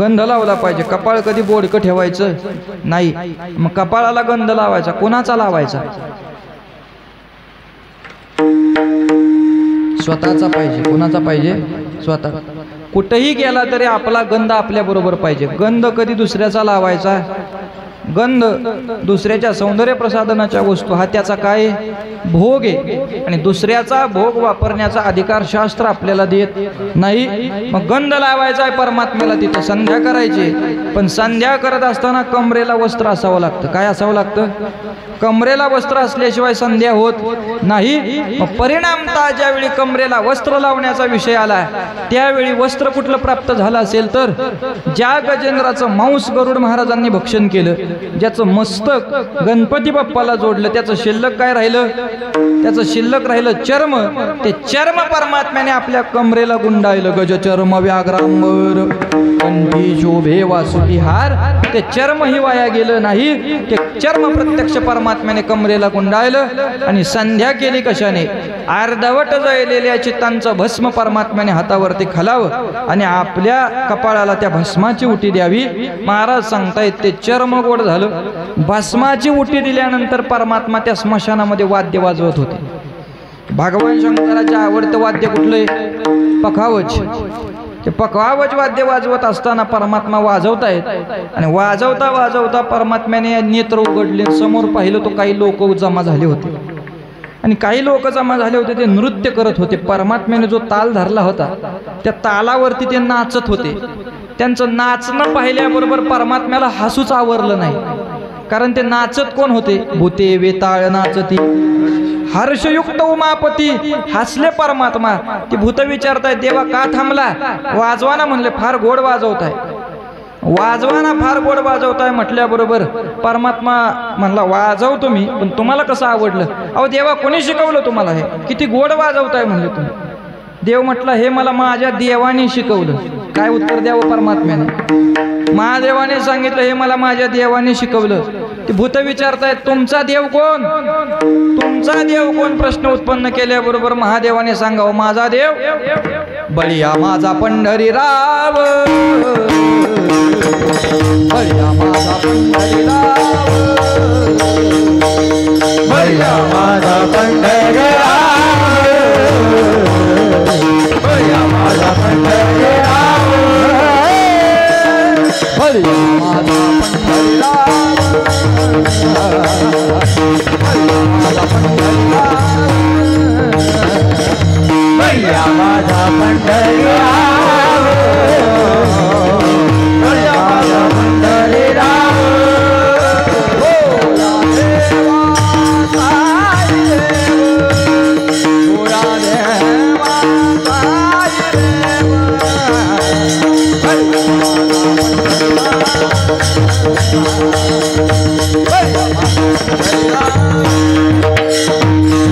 गंध लावला पाहिजे. कपाळ कधी बोडकं ठेवायचं नाही. मग कपाळाला गंध लावायचा. कोणाचा लावायचा? स्वतःचा पाहिजे. कोणाचा पाहिजे? स्वतः. कुठेही गेला तरी आपला गंध आपल्या बरोबर पाहिजे. गंध कधी दुसऱ्याचा लावायचा? गंध दुसऱ्याच्या सौंदर्य प्रसाधनाच्या वस्तू हा त्याचा काय भोग आहे. आणि दुसऱ्याचा भोग वापरण्याचा अधिकार शास्त्र आपल्याला देत नाही. मग गंध लावायचा आहे परमात्म्याला, तिथे संध्या करायची. पण संध्या करत असताना कमरेला वस्त्र असावं लागतं. काय असावं लागतं? कमरेला वस्त्र असल्याशिवाय संध्या होत नाही. मग परिणामतः ज्यावेळी कमरेला वस्त्र लावण्याचा विषय आला त्यावेळी वस्त्र कुठलं प्राप्त झालं असेल तर ज्या गजेंद्राचं मांस गरुड महाराजांनी भक्षण केलं, ज्याचं मस्तक गणपती बाप्पाला जोडलं, त्याचं शिल्लक काय राहिलं? त्याचं शिल्लक राहिलं चर्म. ते चर्म परमात्म्याने आपल्या कमरेला गुंडाळलं. गज चर्म व्याघ्रांबर कंठी शोभे वासुकी हार. ते चर्म ही वाया गेलं नाही. ते चर्म प्रत्यक्ष परमात्म्याने कमरेला गुंडाळलं. आणि संध्या केली कशाने? अर्धवट जळलेल्या चित्तांचं भस्म परमात्म्याने हातावरती खालावं आणि आपल्या कपाळाला त्या भस्माची उटी द्यावी. महाराज सांगतायत ते चर्म गोड झालं. भस्माची उटी दिल्यानंतर परमात्मा त्या स्मशानामध्ये वाद्य वाजवत होते. भगवान शंकराचे आवडतं वाद्य कुठलंय? पखावज. ते पखावज वाद्य वाजवत असताना परमात्मा वाजवतायत. आणि वाजवता वाजवता परमात्म्याने नेत्र उघडले. समोर पाहिलं तो काही लोक जमा झाले होते. आणि काही लोक जमा झाले होते, ते नृत्य करत होते. परमात्म्याने जो ताल धरला होता त्या तालावरती ते नाचत होते. त्यांचं नाचणं पाहिल्याबरोबर परमात्म्याला हसूच आवरलं नाही. कारण ते नाचत कोण होते? भूते वेताळ नाचती हर्षयुक्त उमापती. हसले परमात्मा. ती भूत विचारताय देवा का थांबला? वाजवाना म्हणले. फार गोड वाजवताय. वाजवाना फार गोड वाजवताय म्हटल्याबरोबर परमात्मा म्हणला वाजवतो मी, पण तुम्हाला कसं आवडलं? अहो देवा कोणी शिकवलं तुम्हाला? हे किती गोड वाजवताय म्हणले तुम्ही. देव म्हटला हे मला माझ्या देवाने शिकवलं. काय उत्तर द्यावं परमात्म्याने? महादेवाने सांगितलं हे मला माझ्या देवाने शिकवलं. ते भूत विचारतायत तुमचा देव कोण? तुमचा देव कोण? प्रश्न उत्पन्न केल्याबरोबर महादेवाने सांगावं माझा देव बळीया माझा पंढरीराव. बळीया माझा पंढरीराव. बळीया माझा पंढरीराव. बळीया माझा पंढरीराव. बळीया माझा पंढरीराव. बळीया माझा पंढरीराव. बळीया माझा पंढरीराव.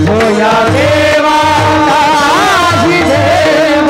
होया देवा देव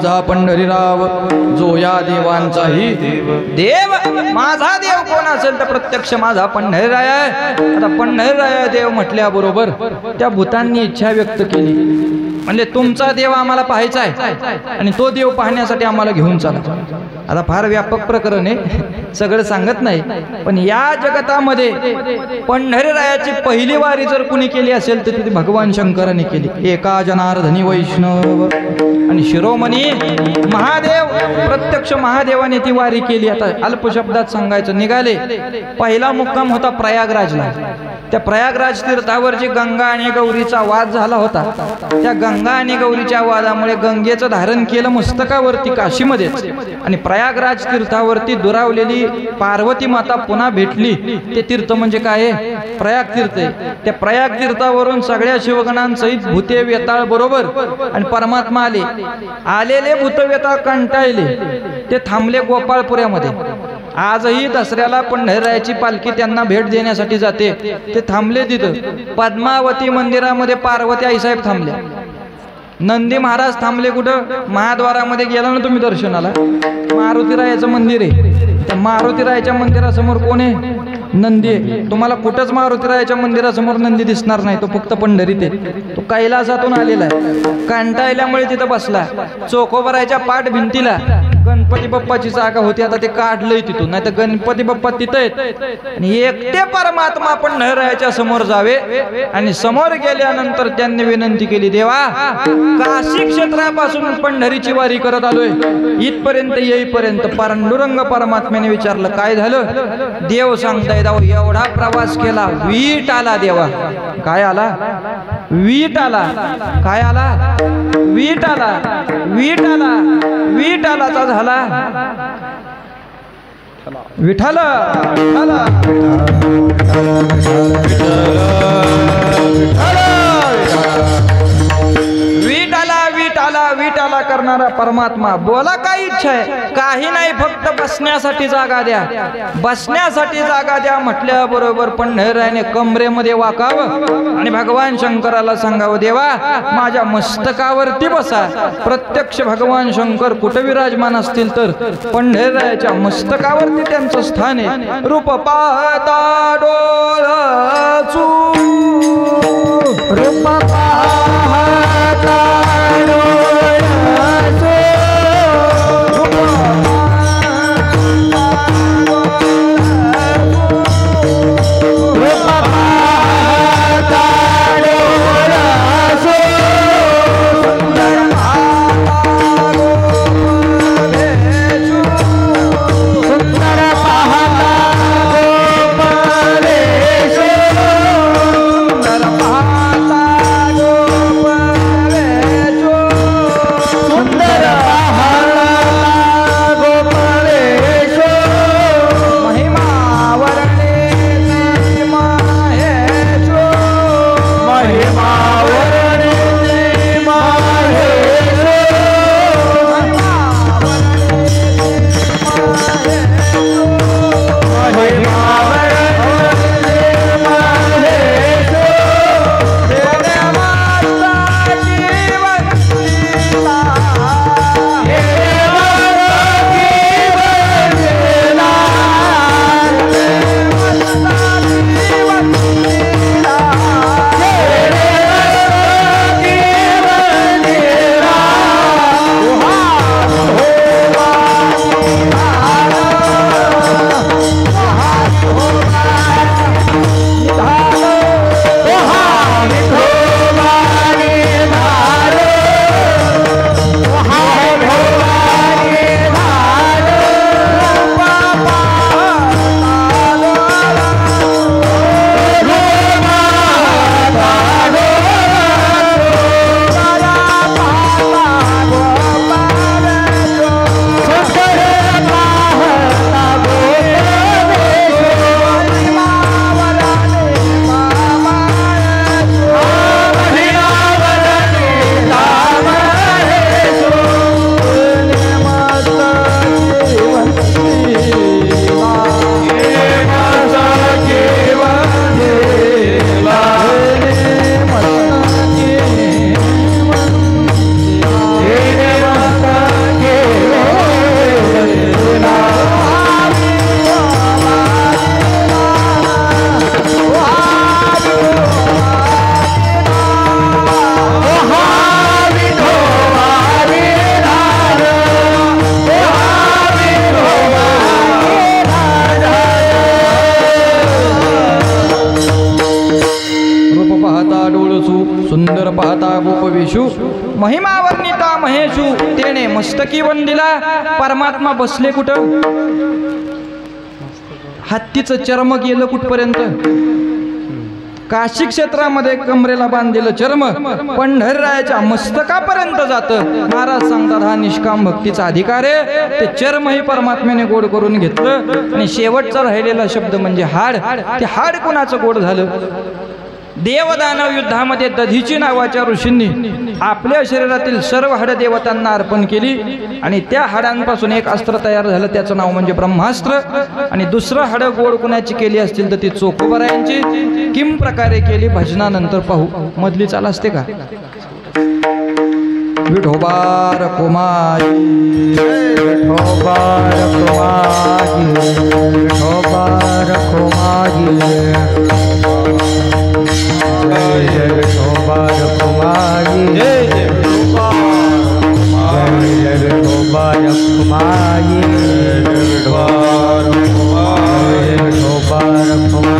माझा पंढरीराव, जो या देवांचाही देव. माझा देव कोण असेल तर प्रत्यक्ष माझा पंढरीराय आहे. आता पंढरीराय देव म्हटल्याबरोबर त्या भूतांनी इच्छा व्यक्त केली, म्हणजे तुमचा देव आम्हाला पाहायचा आहे आणि तो देव पाहण्यासाठी आम्हाला घेऊन चला. आता फार व्यापक प्रकरण आहे, सगळं सांगत नाही, पण या जगतामध्ये पंढरीरायाची पहिली वारी जर कुणी केली असेल तर ती भगवान शंकरांनी केली. एका जनार्दनी वैष्णव आणि शिरोमणी महादेव, प्रत्यक्ष महादेवाने ती वारी केली. आता अल्प शब्दात सांगायचं, निघाले. पहिला मुक्काम होता प्रयागराजला. त्या प्रयागराज तीर्थावर जी गंगा आणि गौरीचा वाद झाला होता, त्या गंगा आणि गौरीच्या वादामुळे गंगेचं धारण केलं मस्तकावरती काशीमध्येच, आणि प्रयागराज तीर्थावरती दुरावलेली पार्वती माता पुन्हा भेटली. ते तीर्थ म्हणजे काय? प्रयाग तीर्थ आहे. त्या प्रयाग तीर्थावरून सगळ्या शिवगणांसहित भूते वेताळ बरोबर आणि परमात्मा आले. आलेले भूतवेताळ कंटाळले, ते थांबले गोपाळपुऱ्यामध्ये. आजही दसऱ्याला पंढरीरायाची पालखी त्यांना भेट देण्यासाठी जाते. ते थांबले तिथं. पद्मावती मंदिरामध्ये पार्वती आईसाहेब थांबल्या. नंदी महाराज थांबले कुठं? महाद्वारामध्ये गेला ना तुम्ही दर्शनाला, मारुतीरायाचं मंदिर आहे. त्या मारुतीरायाच्या मंदिरासमोर कोण आहे? नंदी आहे. तुम्हाला कुठंच मारुतीरायाच्या मंदिरासमोर नंदी दिसणार नाही, तो फक्त पंढरीत आहे. तो कैलासातून आलेला आहे. कंटाळल्यामुळे तिथं बसला. चोखोबरायच्या पाठ भिंतीला गणपती बाप्पाची जागा होती, आता ते काढलंय तिथून, नाही तर गणपती बाप्पा तिथं आहेत. आणि एकटे परमात्मा पंढरीरायाच्या समोर जावे. आणि समोर गेल्यानंतर त्यांनी विनंती केली, देवा काशी क्षेत्रापासून पंढरीची वारी करत आलोय, इथपर्यंत येईपर्यंत पांडुरंग परमात्म्याने विचारलं काय झालं? देव सांगताय एवढा प्रवास केला, वीट आला. देवा काय आला? वीट आला. काय आला? वीट आला. वीट आला. वीट आलाचा झाला विठ्ठल. विठाला करणारा परमात्मा. बोला काय इच्छा आहे? काही नाही, फक्त बसण्यासाठी जागा द्या. बसण्यासाठी जागा द्या म्हटल्याबरोबर पंढरीरायाने कमरेमध्ये वाकावं आणि भगवान शंकराला सांगावं, देवा माझ्या मस्तकावरती बसा. प्रत्यक्ष भगवान शंकर कुठे विराजमान असतील तर पंढरीरायाच्या मस्तकावरती त्यांचं स्थान आहे. रूप पाहता डोळाचू, रूप पाहता सुंदर डोळसू सुंदर पाहता गोपविशू महिमा वर्णिता महेशू तेने मस्तकी वंदिला परमात्मा बसले कुठं हत्तीचं चर्म गेलं कुठपर्यंत काशी क्षेत्रामध्ये कमरेला बांधलेलं चर्म पंढररायाच्या मस्तकापर्यंत जातं महाराज सांगतात हा निष्काम भक्तीचा अधिकार आहे ते चर्मही परमात्म्याने गोड करून घेतलं आणि शेवटचा राहिलेला शब्द म्हणजे हाड ते हाड कोणाचं गोड झालं देवदानव युद्धामध्ये दधीची नावाच्या ऋषींनी आपल्या शरीरातील सर्व हाडं देवतांना अर्पण केली आणि त्या हाडांपासून एक अस्त्र तयार झालं त्याचं नाव म्हणजे ब्रह्मास्त्र आणि दुसरं हाडं गोड कुणाची केली असतील तर ती चोखोबरायांची किम प्रकारे केली भजनानंतर पाहू मधली चाल असते का विठोबार कुमारी विठोबार कुमारी विठोबार कुमारी जय विठोबार कुमारी जय विठोबार कुमारी विठोबार कुमारी विठोबार कुमारी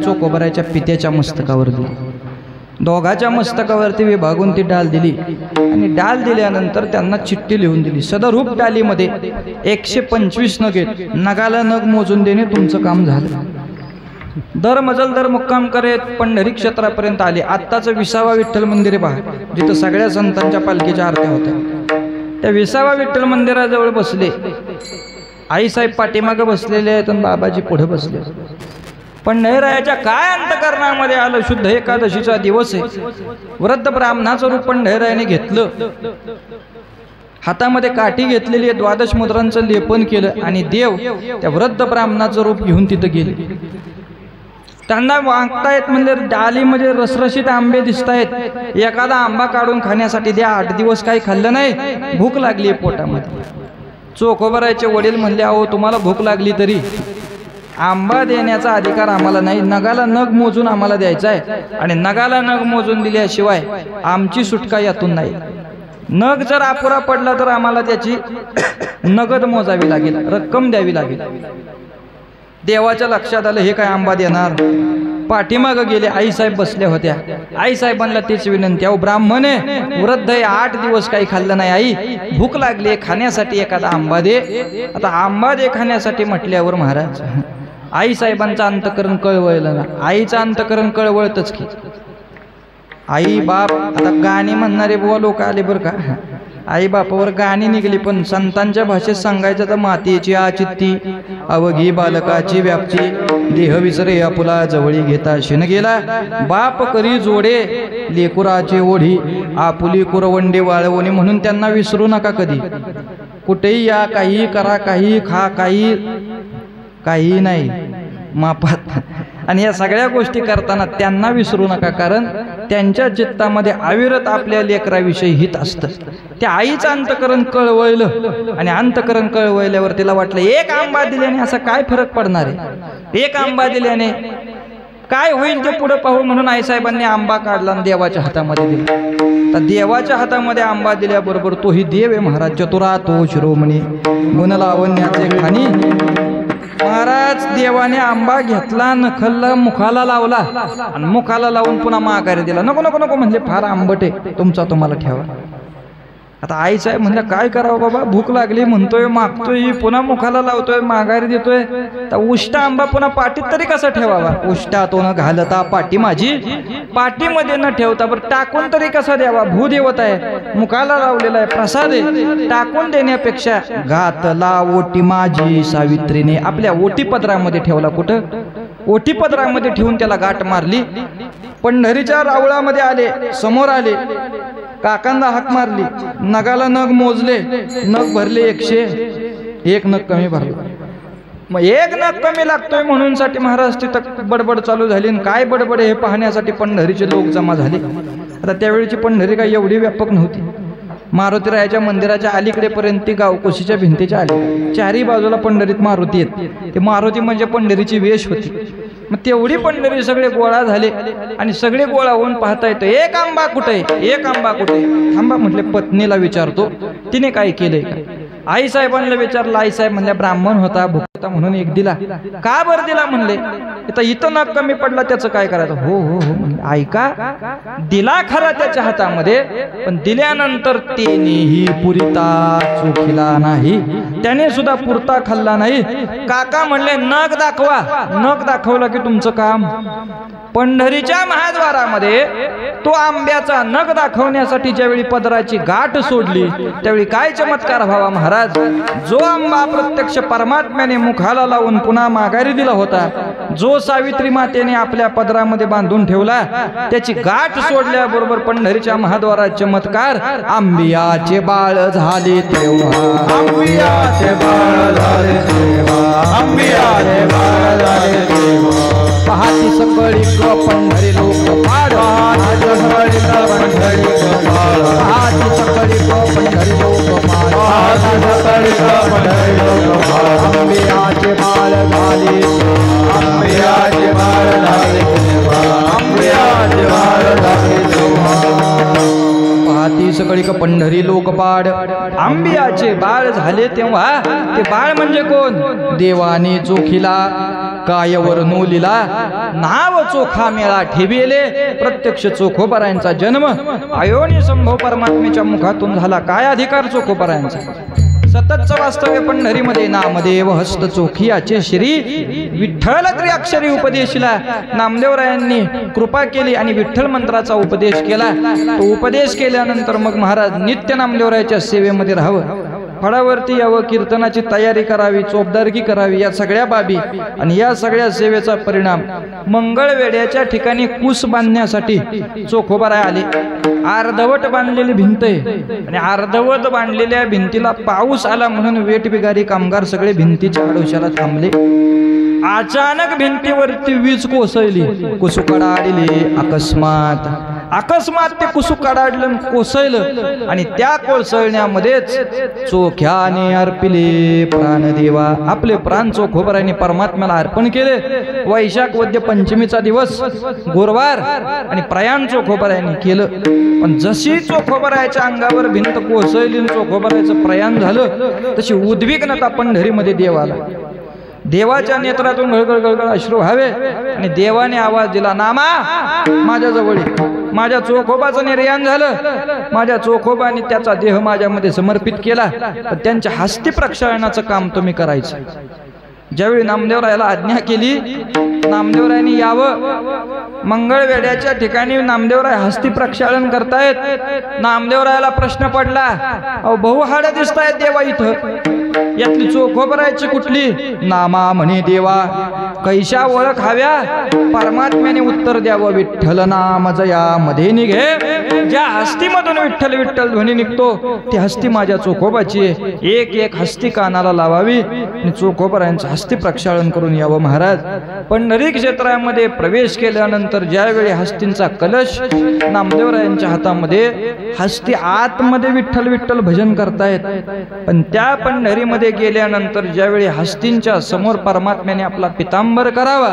चोखोबराच्या पित्याच्या मस्तकावर दिली दोघाच्या मस्तकावरती विभागून ती डाल दिली आणि डाल दिल्यानंतर त्यांना चिठ्ठी लिहून दिली सदरूप डालीमध्ये 125 नग आहेत नगाला नग मोजून देणे तुमचं काम झालं दर मजल दर मुक्काम करत पंढरी क्षेत्रापर्यंत आले आत्ताचं 20वा विठ्ठल मंदिर पहा जिथं सगळ्या संतांच्या पालखीच्या आरत्या होत्या त्या 20वा विठ्ठल मंदिराजवळ बसले आईसाहेब पाठीमागं बसलेले आहेत आणि बाबाजी पुढे बसले पंढररायाच्या काय अंतकरणामध्ये आलं शुद्ध एकादशीचा दिवस आहे वृद्ध ब्राह्मणाचं रूप पंढररायाने घेतलं हातामध्ये काठी घेतलेली द्वादश मुद्रांचं लेपन केलं आणि देव त्या वृद्ध ब्राह्मणाचं रूप घेऊन तिथं गेले त्यांना वागतायत म्हणजे डालीमध्ये रसरशीत आंबे दिसतायत एखादा आंबा काढून खाण्यासाठी द्या 8 दिवस काही खाल्लं नाही भूक लागली पोटामध्ये चोखोबराचे वडील म्हणले अहो तुम्हाला भूक लागली तरी आंबा देण्याचा अधिकार आम्हाला नाही नगाला नग मोजून आम्हाला द्यायचा आहे आणि नगाला नग मोजून दिल्याशिवाय आमची सुटका यातून नाही नग जर अपुरा पडला तर आम्हाला त्याची नगद मोजावी लागेल रक्कम द्यावी लागेल देवाच्या लक्षात आलं हे काय आंबा देणार पाठीमागं गेले आईसाहेब बसल्या होत्या आईसाहेबांना तीच विनंती अहो ब्राह्मण आहे वृद्ध आहे 8 दिवस काही खाल्लं नाही आई भूक लागली खाण्यासाठी एखादा आंबा दे आता आंबा दे खाण्यासाठी म्हटल्यावर महाराज आईसाहेबांचं अंतकरण कळवळलं ना आईचं अंतकरण कळवळतच की आई बाप आता गाणी म्हणणारे बुवा लोक आले बरं का आई बापावर गाणी निघली पण संतांच्या भाषेत सांगायचं तर मातेची आचित्ती अवघी बालकाची व्याप्ती देह विसरे आपुला जवळी घेता शिन गेला बाप करी जोडे लेकुराचे ओढी आपुली कुरवंडे वाळवणी म्हणून त्यांना विसरू नका कधी कुठेही या काही करा काही खा काही नाही मापात आणि या सगळ्या गोष्टी करताना त्यांना विसरू नका कारण त्यांच्या चित्तामध्ये अविरत आपल्या लेकराविषयी हित असतं त्या आईचं अंतकरण कळवळलं आणि अंतकरण कळवळल्यावर तिला वाटलं एक आंबा दिल्याने असा काय फरक पडणार आहे एक आंबा दिल्याने काय होईल ते पुढे पाहू म्हणून आईसाहेबांनी आंबा काढला आणि देवाच्या हातामध्ये दिला तर देवाच्या हातामध्ये आंबा दिल्याबरोबर तोही देव आहे महाराज चतुरा तो शिरोमणी गुणलावण्याचे खाणी महाराज देवाने आंबा घेतला नखलला मुखाला लावला आणि मुखाला लावून पुन्हा माघारी दिला नको नको नको म्हणले फार आंबट आहे तुमचा तुम्हाला ठेवा आता आईसाहेब म्हणलं काय करावं बाबा भूक लागली म्हणतोय मागतोय पुन्हा मुखाला लावतोय माघारी देतोय तर उष्टा आंबा पुन्हा पाठीत तरी कसा ठेवावा उष्टा तो न घालता पाठी माझी पाठीमध्ये न ठेवता बरं टाकून तरी कसा द्यावा भूदेवता आहे मुखाला लावलेला आहे प्रसाद आहे टाकून देण्यापेक्षा घातला ओटी माझी सावित्रीने आपल्या ओटी पदरामध्ये ठेवला कुठं ओटीपदरामध्ये ठेवून त्याला गाठ मारली. पंढरीच्या रावळामध्ये आले, समोर आले, काकांना हाक मारली, नगाला नग मोजले, नग भरले 101 नग कमी भरला. मग 1 नग कमी लागतोय म्हणून साठी महाराज तिथं बडबड चालू झाली. काय बडबड हे पाहण्यासाठी पंढरीचे लोक जमा झाले. आता त्यावेळीची पंढरी काय एवढी व्यापक नव्हती. मारुतीरायाच्या मंदिराच्या अलीकडेपर्यंत ती गावकोशीच्या भिंतीच्या आली, चारही बाजूला पंढरीत मारुती आहेत. ते मारुती म्हणजे पंढरीची वेश होती. मग तेवढी पंढरी सगळे गोळा झाले आणि सगळे गोळा होऊन पाहता येतं, एक आंबा कुठे, एक आंबा कुठे. थांबा म्हटले, पत्नीला विचारतो तिने काय केलंय का. आईसाहेबांना विचारलं, आईसाहेब म्हणल्या ब्राह्मण होता, भुकता म्हणून एक दिला. का बरं दिला म्हणले, इथं नग कमी पडला त्याचं काय करायचं. हो हो हो म्हणले, ऐका, दिला खरा त्याच्या हातामध्ये, पण दिल्यानंतर तेनेही पुरिता चोखिला नाही, त्याने सुद्धा पुरता खाल्ला नाही. काका म्हणले नग दाखवा. नग दाखवला की तुमचं काम. पंढरीच्या महाद्वारामध्ये तो आंब्याचा नग दाखवण्यासाठी ज्यावेळी पदराची गाठ सोडली त्यावेळी काय चमत्कार व्हावा महाराज. जो आंबा प्रत्यक्ष परमात्म्याने मुखाला लावून पुन्हा माघारी दिला होता, जो सावित्री मातेने आपल्या पदरामध्ये बांधून ठेवला, त्याची गाठ सोडल्याबरोबर पंढरीच्या महाद्वारात चमत्कार. आंबियाचे बाळ झाले तेव्हा, आंबियाचे बाळ झाले तेव्हा, आंबियाचे बाळ झाले तेव्हा. पहाती सकळी पंढरी लोक पाड, पहाती सकळी पंढरी लोक पाड, पहाती सकळी पंढरी लोक पाड, पहाती सकळी पंढरी लोक पाड. आंबियाचे बाळ झाले, आंबियाचे बाळ झाले तेव्हा, आंबियाचे बाळ झाले तेव्हा. पहाती सकळी पंढरी लोक पाड, आंबियाचे बाळ झाले तेव्हा. ते बाळ म्हणजे कोण, देवाने चोखिला कायवर नोलिला, नाव चोखा मेळा ठेविले. प्रत्यक्ष चोखोबरायांचा जन्म अयोनी संभव परमात्मेच्या मुखातून झाला. काय अधिकार चोखोबरायांचा. सततचं वास्तव्य पंढरीमध्ये. नामदेव हस्त चोखियाचे श्री विठ्ठल त्रिअक्षरी उपदेशिला. नामदेवरायांनी कृपा केली आणि विठ्ठल मंत्राचा उपदेश केला. तो उपदेश केल्यानंतर मग महाराज नित्य नामदेवरायाच्या सेवेमध्ये राहावं, फळावरती यावं, कीर्तनाची तयारी करावी, चोपदारकी करावी, या सगळ्या बाबी आणि या सगळ्या सेवेचा परिणाम मंगळवेड्याच्या ठिकाणी कुस बांधण्यासाठी चोखोबाराय आले. अर्धवट बांधलेली भिंत आहे आणि अर्धवट बांधलेल्या भिंतीला पाऊस आला म्हणून वेठबिगारी कामगार सगळे भिंतीच्या आडोशाला थांबले. अचानक भिंतीवरती वीज कोसळली, कुसू कडाडले. अकस्मात ते कुसू कडाडलं, कोसळलं आणि त्या कोसळण्यामध्येच चोख्याने अर्पिले प्राणदेवा. आपले प्राण चोखोबरायांनी परमात्म्याला अर्पण केले. वैशाख वद्य पंचमीचा दिवस गुरुवार आणि प्रयाण चोखोबरायांनी केलं. पण जशी चोखोबरायाच्या अंगावर भिंत कोसळली, चोखोबरायाचं प्रयाण झालं, तशी उद्विग्नता पंढरीमध्ये देवाला. देवाच्या नेत्रातून गळगळ गळगळ अश्रू व्हावे आणि देवाने आवाज दिला, नामा माझ्या जवळ. माझ्या चोखोबाचं निर्याण झालं. माझ्या चोखोबाने त्याचा देह माझ्यामध्ये समर्पित केला, तर त्यांच्या हस्ती प्रक्षालनाचं काम तुम्ही करायचं. ज्यावेळी नामदेवरायाला आज्ञा केली, नामदेवरायांनी यावं. मंगळवेड्याच्या ठिकाणी नामदेवराय हस्ती प्रक्षालन करतायत. नामदेवरायाला प्रश्न पडला, अहो बहुहाड दिसतायत देवा इथं, यातली चोखोबरायची कुठली. नामा म्हणे देवा, कैशा ओळख हव्या, परमात्म्याने उत्तर द्यावं. विठ्ठल नाम जया मध्ये निघे. ज्या हस्तीमधून विठ्ठल विठ्ठल ध्वनी निघतो ती हस्ती माझ्या चोखोबाची आहे. एक एक हस्ती कानाला लावावी आणि चोखोबरायांचं हस्ती प्रक्षालन करून यावं. महाराज पंढरी क्षेत्रामध्ये प्रवेश केल्यानंतर ज्यावेळी हस्तींचा कलश नामदेवरायांच्या हातामध्ये, हस्ती आतमध्ये विठ्ठल विठ्ठल भजन करतायत. पण त्या पंढरीमध्ये गेल्यानंतर ज्यावेळी हस्तींच्या समोर परमात्म्याने आपला पितांबर करावा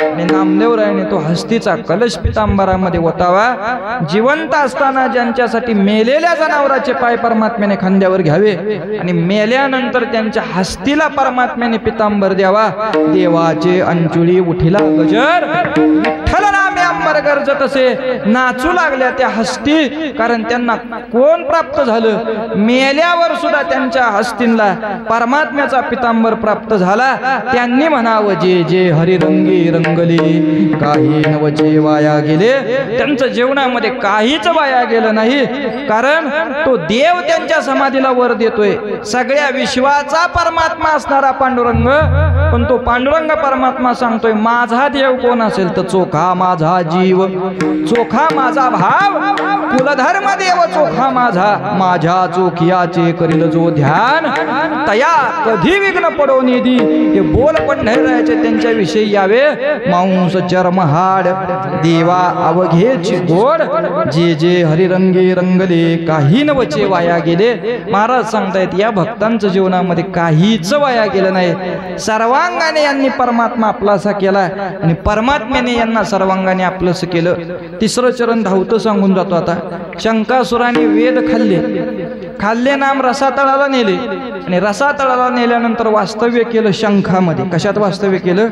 आणि नामदेवरायाने तो हस्तीचा कलश पितांबरामध्ये ओतावा. जिवंत असताना ज्यांच्यासाठी मेलेल्या जनावराचे पाय परमात्म्याने खांद्यावर घ्यावे आणि मेल्यानंतर त्यांच्या हस्तीला परमात्म्याने पितांबर द्यावा. देवाचे अंचुळी उठिला गजर, विठ्ठल नामे अंबरगर गर्जत असे नाचू लागल्या त्या हस्ती, कारण त्यांना कोण प्राप्त झालं, मेल्यावर सुद्धा त्यांच्या हस्तींना परमात्म्याचा पितांबर प्राप्त झाला. त्यांनी म्हणावं जे जे हरिरंगी रंगले, काही नवचे वाया गेले. त्यांचं जीवनामध्ये काहीच वाया गेलं नाही, कारण तो देव त्यांच्या समाधीला वर देतोय. सगळ्या विश्वाचा परमात्मा असणारा पांडुरंग, पण तो पांडुरंग परमात्मा सांगतोय माझा देव कोण असेल तर चोखा माझा जीव, चोखा माझा भाव, कुलधर्म देव चोखा माझा, माझ्या चोखियाचे करील जो ध्यान, तया कधी विघ्न पडो निधी. हे बोल पंढरीरायाचे त्यांच्याविषयी यावे. मांस चर्म हाड देवा अवघेची गोड, जे जे हरिरंगे रंगले, काही नवचे वाया गेले. महाराज सांगतायत या भक्तांचं जीवनामध्ये काहीच वाया गेलं नाही. सर्वांगाने यांनी परमात्मा आपलासा केला आणि परमात्म्याने यांना सर्वांगाने आपलंसं केलं. तिसरं चरण धावतं सांगून जातो आता. शंकासुराने वेद खाल्ले नाम रसातळाला नेले आणि रसातळाला नेल्यानंतर वास्तव्य केलं शंखामध्ये. कशात वास्तव्य केलं?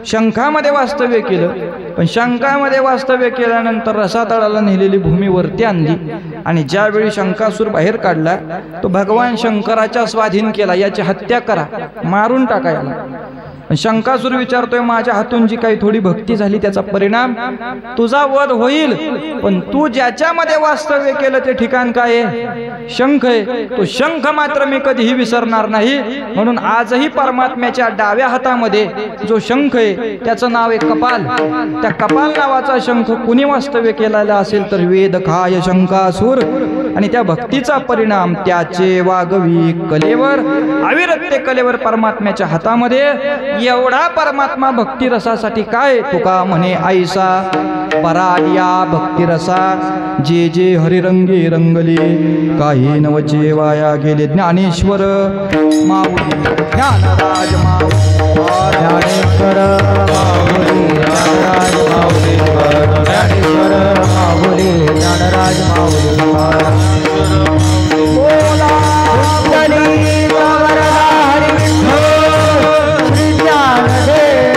शंखामध्ये वास्तव्य केलं. पण शंखामध्ये वास्तव्य केल्यानंतर रसातळाला नेलेली भूमी वरती आणली आणि ज्यावेळी शंकासूर बाहेर काढला तो भगवान शंकराच्या स्वाधीन केला. याची हत्या करा, मारून टाका याला. शंकासूर विचारतोय माझ्या हातून जी काही थोडी भक्ती झाली त्याचा परिणाम तुझा वध होईल, पण तू ज्याच्यामध्ये वास्तव्य केलं ते ठिकाण काय आहे? शंख आहे. तो शंख मात्र मी कधीही विसरणार नाही. म्हणून आजही परमात्म्याच्या डाव्या हातामध्ये जो शंख आहे त्याचं नाव आहे कपाल. त्या कपाल नावाचा शंख कुणी वास्तव्य केलेला असेल तर वेद खाय शंकासूर, आणि त्या भक्तीचा परिणाम त्याचे वागवी कलेवर, अविरत ते कलेवर परमात्म्याच्या हातामध्ये. एवढा परमात्मा भक्ती रसासाठी काय तुका म्हणे ऐसा, पराडिया भक्ती रसा, जे जे हरिरंगे रंगले, काही नवचे वाया गेले. ज्ञानेश्वर माऊली ज्ञानराज माऊली, ज्ञानेश्वर माऊली ज्ञानराज माऊली, ज्ञानेश्वर माऊली ज्ञानराज माऊली. बोला जनी वरदा हरी विठ्ठल, श्री ज्ञानदेव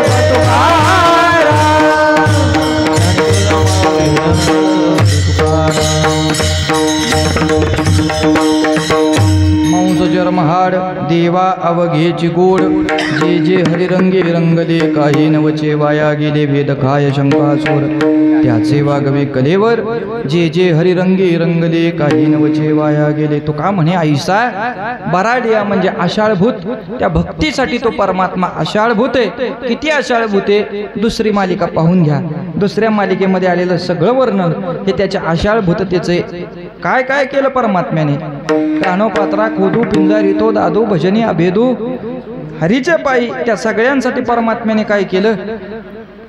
महाड देवा अवघेची गोड, जे जे हरिरंगे रंगले, काही नवचे वाया गेले. वेद खाय शंकासूर, त्याचे वागवे कलेवर, जे जे हरिरंगे रंगले, काही नवचे वाया गेले. तो का म्हणे ऐसा, बराडिया म्हणजे आषाढभूत. त्या भक्तीसाठी तो परमात्मा आषाढभूत आहे. किती आषाढभूत आहे? दुसरी मालिका पाहून घ्या. दुसऱ्या मालिकेमध्ये आलेलं सगळं वर्णन हे त्याच्या आषाढभूततेचे. काय काय केलं परमात्म्याने? कानो पात्रा खोदू पिंजारी तो दादू भजनी अभेदू, हरीच्या पायी त्या सगळ्यांसाठी परमात्म्याने काय केलं?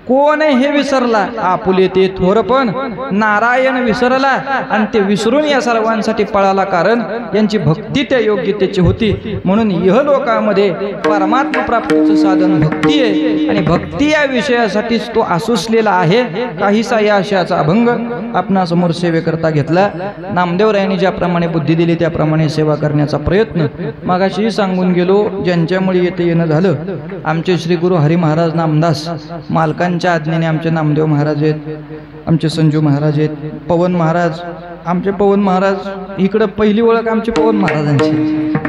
कोण आहे हे विसरला, आपुले ते थोरपण नारायण विसरला आणि ते विसरून या सर्वांसाठी पळाला, कारण यांची भक्ती त्या योग्यतेची होती. म्हणून इहलोकामध्ये परमात्मा प्राप्तीचं साधन भक्ती आहे आणि भक्ती या विषयासाठीच तो आसुसलेला आहे. काहीसा या आशयाचा अभंग आपणासमोर सेवेकरता घेतला. नामदेवरायांनी ज्याप्रमाणे बुद्धी दिली त्याप्रमाणे सेवा करण्याचा प्रयत्न मागाशी सांगून गेलो. ज्यांच्यामुळे येथे येणं झालं आमचे श्री गुरु हरी महाराज नामदास मालकांच्या आज्ञेने आमचे नामदेव महाराज आहेत, आमचे संजू महाराज आहेत, पवन महाराज, आमचे पवन महाराज. इकडं पहिली ओळख आमची पवन महाराजांची,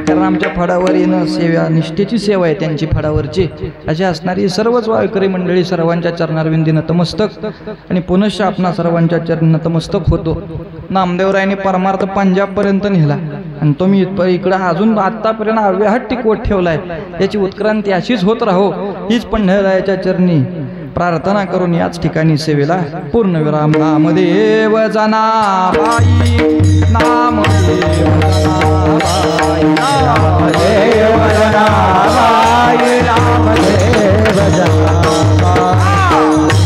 कारण आमच्या फडावर येणं सेवा निष्ठेची सेवा आहे त्यांची फडावरची. अशी असणारी सर्वच वारकरी मंडळी सर्वांच्या चरणारविंदी नतमस्तक आणि पुनश्च आपणा सर्वांच्या चरण नतमस्तक होतो. नामदेवरायांनी परमार्थ पंजाबपर्यंत नेला आणि तुम्ही इकडं अजून आत्तापर्यंत अव्याहत टिकवत ठेवलाय. याची उत्क्रांती अशीच होत राहो हीच पंढरीरायाच्या चरणी प्रार्थना करून याच ठिकाणी सेवेला पूर्णविराम. नामदेव जनाबाई, नामदेव जनाबाई, नामदेव जनाबाई, नामदेव जनाबाई,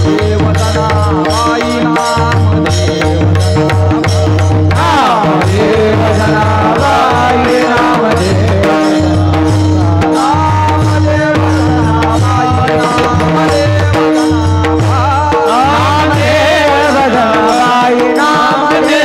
देव जनाबाई, नामदेव जनाबाई, नामदेव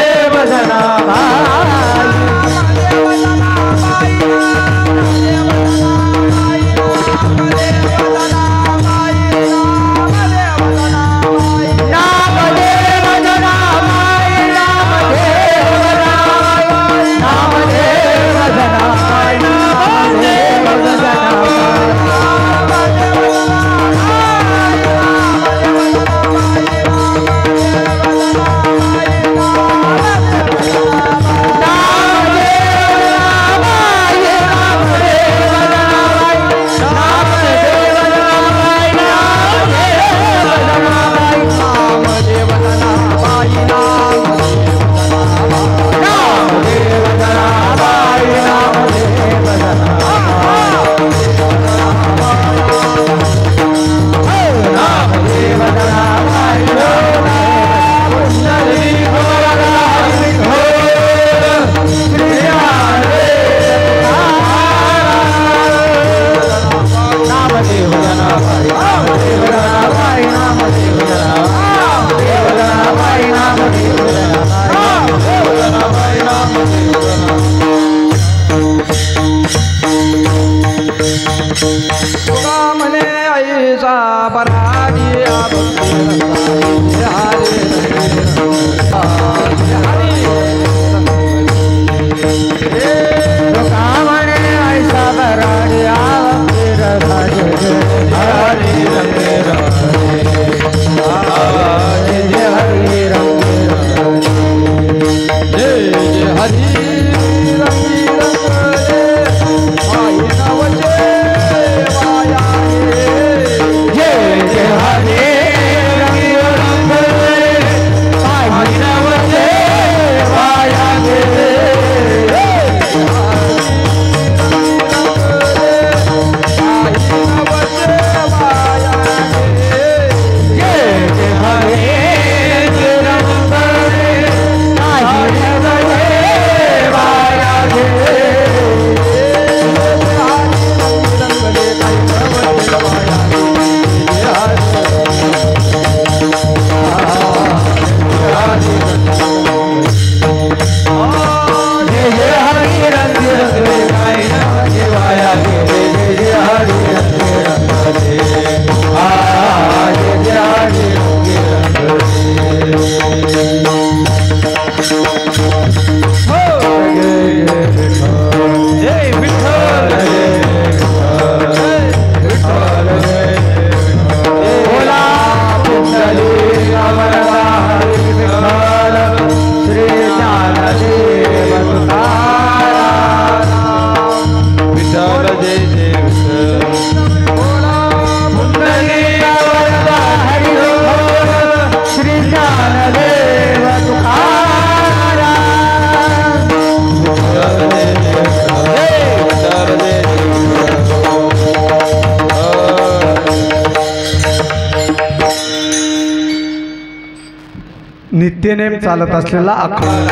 नित्यनेम चालत असलेला अखंड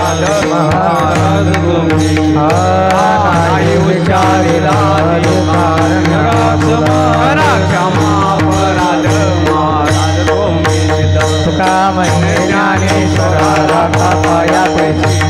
महाराज तुम्ही नाही उच्चारिला क्षमा अपराध महाराज तुम्ही तुका म्हणे ज्ञानेश्वरा पाया पैसे